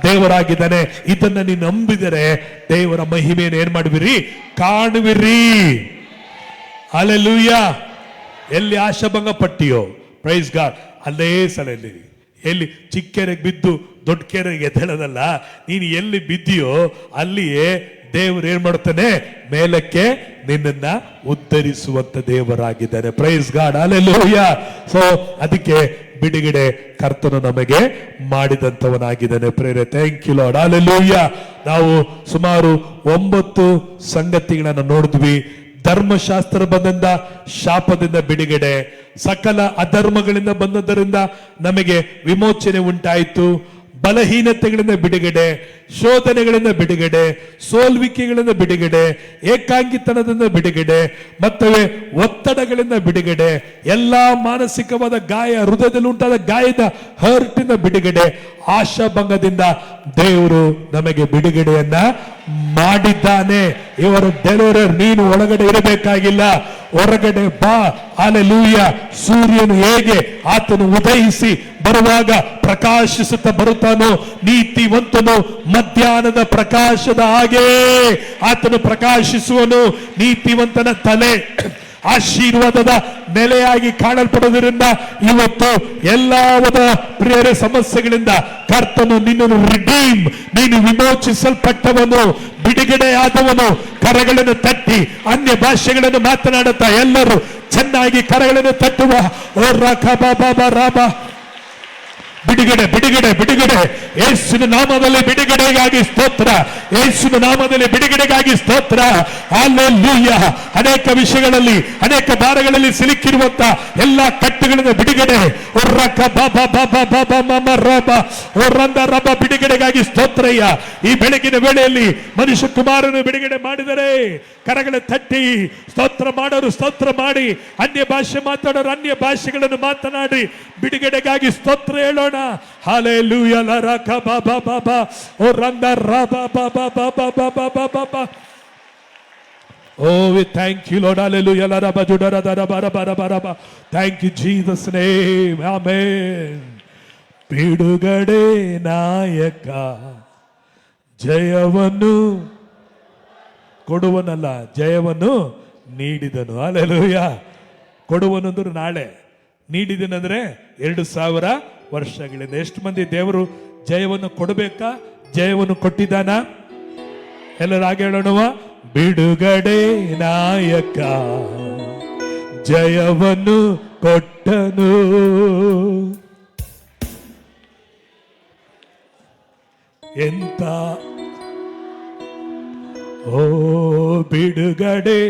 ದೇವರಾಗಿದ್ದಾನೆ. ಇದನ್ನ ನೀನು ನಂಬಿದರೆ ದೇವರ ಮಹಿಮೆಯನ್ನು ಏನ್ ಮಾಡುವಿರಿ? ಕಾಣುವಿರಿ. ಹಲ್ಲೆಲೂಯಾ. ಎಲ್ಲಿ ಆಶಾಭಂಗ ಪಟ್ಟಿಯೋ, ಪ್ರೈಸ್ ಗಾಡ್, ಅಲ್ಲೇ ಸಲಲ್ಲಿ. ಎಲ್ಲಿ ಚಿಕ್ಕೆರೆಗೆ ಬಿದ್ದು ದೊಡ್ಡ ಕೆರೆಗೆ ಎದ್ದೇಳೋದಲ್ಲ, ನೀನು ಎಲ್ಲಿ ಬಿದ್ದಿಯೋ ಅಲ್ಲಿಯೇ ದೇವರು ಏನ್ ಮಾಡ್ತಾನೆ? ಮೇಲಕ್ಕೆ ನಿನ್ನನ್ನ ಉದ್ಧರಿಸುವಂತ ದೇವರಾಗಿದ್ದಾನೆ. Praise God, hallelujah. ಸೊ ಅದಕ್ಕೆ ಬಿಡುಗಡೆ ಕರ್ತನು ನಮಗೆ ಮಾಡಿದಂತವನಾಗಿದ್ದಾನೆ. ಪ್ರೇರೆ, ಥ್ಯಾಂಕ್ ಯು ಲಾರ್ಡ್, ಹಲ್ಲೆಲೂಯಾ. ನಾವು ಸುಮಾರು 9 ಸಂಗತಿಗಳನ್ನು ನೋಡಿದ್ವಿ. ಧರ್ಮಶಾಸ್ತ್ರ ಬಂದಿಂದ ಶಾಪದಿಂದ ಬಿಡುಗಡೆ, ಸಕಲ ಅಧರ್ಮಗಳಿಂದ ಬಂದದರಿಂದ ನಮಗೆ ವಿಮೋಚನೆ ಉಂಟಾಯಿತು. ಬಲಹೀನತೆಗಳಿಂದ ಬಿಡುಗಡೆ, ಶೋಧನೆಗಳಿಂದ ಬಿಡುಗಡೆ, ಸೋಲ್ವಿಕೆಗಳಿಂದ ಬಿಡುಗಡೆ, ಏಕಾಂಗಿತನದಿಂದ ಬಿಡುಗಡೆ, ಮತ್ತೆ ಒತ್ತಡಗಳಿಂದ ಬಿಡುಗಡೆ, ಎಲ್ಲಾ ಮಾನಸಿಕವಾದ ಗಾಯ, ಹೃದಯದಲ್ಲಿ ಉಂಟಾದ ಗಾಯದ ಹರ್ಟಿಂದ ಬಿಡುಗಡೆ, ಆಶಾಭಂಗದಿಂದ ದೇವರು ನಮಗೆ ಬಿಡುಗಡೆಯನ್ನ ಮಾಡಿದ್ದಾನೆ. ಇವರ ಡೆಲಿವರರ್. ನೀನು ಒಳಗಡೆ ಇರಬೇಕಾಗಿಲ್ಲ, ಹೊರಗಡೆ ಬಾ. ಹಲ್ಲೆಲೂಯಾ. ಸೂರ್ಯನು ಹೇಗೆ ಆತನು ಉದಯಿಸಿ ಬರುವಾಗ ಪ್ರಕಾಶಿಸುತ್ತಾ ಬರುತ್ತಾನೋ, ನೀತಿವಂತನು ಮಧ್ಯಾಹ್ನದ ಪ್ರಕಾಶದ ಹಾಗೆ ಆತನು ಪ್ರಕಾಶಿಸುವನು. ನೀತಿವಂತನ ತಲೆ ಆಶೀರ್ವಾದದ ನೆಲೆಯಾಗಿ ಕಾಣಲ್ಪಡುವುದರಿಂದ ಇವತ್ತು ಎಲ್ಲವದ ಪ್ರಿಯರ ಸಮಸ್ಯೆಗಳಿಂದ ಕರ್ತನು ನಿನ್ನನ್ನು ರಿಡೀಮ್, ನೀನು ವಿಮೋಚಿಸಲ್ಪಟ್ಟವನು, ಬಿಡುಗಡೆಯಾದವನು. ಕರಗಳನ್ನು ತಟ್ಟಿ ಅನ್ಯ ಭಾಷೆಗಳನ್ನು ಮಾತನಾಡುತ್ತಾ ಎಲ್ಲರೂ ಚೆನ್ನಾಗಿ ಕರಗಳನ್ನು ತಟ್ಟುವ. ಓ ರಾಬ ಬಿಡುಗಡೆ, ಬಿಡುಗಡೆ, ಬಿಡುಗಡೆ. ಯೇಸುವಿನ ನಾಮದಲ್ಲಿ ಬಿಡುಗಡೆಗಾಗಿ ಸ್ತೋತ್ರ. ಯೇಸುವಿನ ನಾಮದಲ್ಲಿ ಬಿಡುಗಡೆಗಾಗಿ ಸ್ತೋತ್ರ. ಹಲ್ಲೆಲೂಯಾ. ಅನೇಕ ವಿಷಯಗಳಲ್ಲಿ, ಅನೇಕ ಭಾರಗಳಲ್ಲಿ ಸಿಲುಕಿರುವಂತ ಎಲ್ಲ ಕಟ್ಟುಗಳಿಂದ ಬಿಡುಗಡೆ. ಬಿಡುಗಡೆಗಾಗಿ ಸ್ತೋತ್ರಯ್ಯ. ಈ ಬೆಳಗಿನ ವೇಳೆಯಲ್ಲಿ ಮನುಷ್ಯ ಕುಮಾರನು ಬಿಡುಗಡೆ ಮಾಡಿದರೆ ಕರಗಳ ತಟ್ಟಿ ಸ್ತೋತ್ರ ಮಾಡೋರು ಸ್ತೋತ್ರ ಮಾಡಿ, ಅನ್ಯ ಭಾಷೆ ಮಾತಾಡೋರು ಅನ್ಯ ಭಾಷೆಗಳನ್ನು ಮಾತನಾಡಿ ಬಿಡುಗಡೆಗಾಗಿ ಸ್ತೋತ್ರ ಹೇಳೋಣ. ಹಲ್ಲೆಲೂಯಾ. ಲರಕ ಬಾಬಾ ಬಾಬಾ ಓ ರಂದ ರಾಬಾ ಬಾಬಾ ಬಾಬಾ ಬಾಬಾ ಬಾಬಾ. Oh, we thank you, Lord. Hallelujah. Thank you, Jesus' name. Amen. ಬಿಡುಗಡೆ ನಾಯಕ ಜಯವನ್ನು ಕೊಡುವನಲ್ಲ, ಜಯವನ್ನು ನೀಡಿದನು. ಹಲ್ಲೆಲೂಯಾ. ಕೊಡುವನಂದ್ರೆ ನಾಳೆ, ನೀಡಿದನಂದ್ರೆ 2000 ವರ್ಷಗಳಿಂದ. ಎಷ್ಟು ಮಂದಿ ದೇವರು ಜಯವನ್ನು ಕೊಡಬೇಕಾ, ಜಯವನ್ನು ಕೊಟ್ಟಿದ್ದಾನ? ಎಲ್ಲರೂ ಹಾಗೆ ಹೇಳೋಣವ. ಬಿಡುಗಡೆ ನಾಯಕ ಜಯವನ್ನು ಕೊಟ್ಟನು. ಎಂತ ಓ ಬಿಡುಗಡೆ,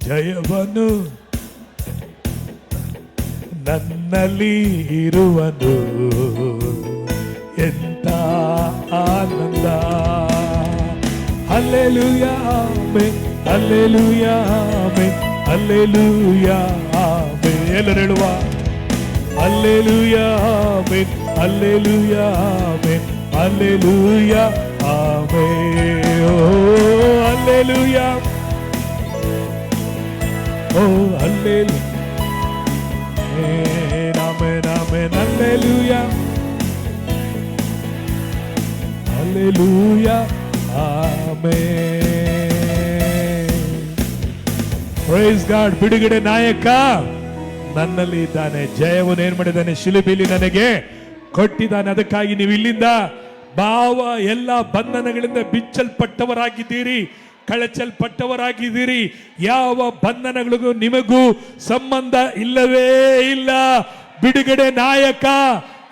ಜಯವನ್ನು ನನ್ನಲ್ಲಿ ಇರುವನು. ಎಂತ ಆನಂದ. Hallelujah amen, hallelujah amen, hallelujah amen. ಎಲ್ಲರೂ ಹೇಳುವ hallelujah amen, hallelujah amen, hallelujah amen. Oh hallelujah, oh hallelujah, amen amen, hallelujah, hallelujah amen. Praise God. ಬಿಡುಗಡೆ ನಾಯಕ ನನ್ನಲ್ಲಿ ಇದ್ದಾನೆ. ಜಯವನ್ನು ಏನ್ ಮಾಡಿದ್ದಾನೆ? ಶಿಲುಬೆಯಲ್ಲಿ ನನಗೆ ಕೊಟ್ಟಿದ್ದಾನೆ. ಅದಕ್ಕಾಗಿ ನೀವು ಇಲ್ಲಿಂದ ಭಾವ ಎಲ್ಲ ಬಂಧನಗಳಿಂದ ಬಿಚ್ಚಲ್ಪಟ್ಟವರಾಗಿದ್ದೀರಿ, ಕಳಚಲ್ಪಟ್ಟವರಾಗಿದ್ದೀರಿ. ಯಾವ ಬಂಧನಗಳಿಗೂ ನಿಮಗೂ ಸಂಬಂಧ ಇಲ್ಲವೇ ಇಲ್ಲ. ಬಿಡುಗಡೆ ನಾಯಕ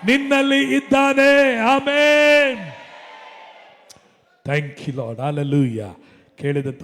ನಿನ್ನಲ್ಲಿ ಇದ್ದಾನೆ. Amen. Thank you Lord. Hallelujah. ಕೇಳಿದಂತ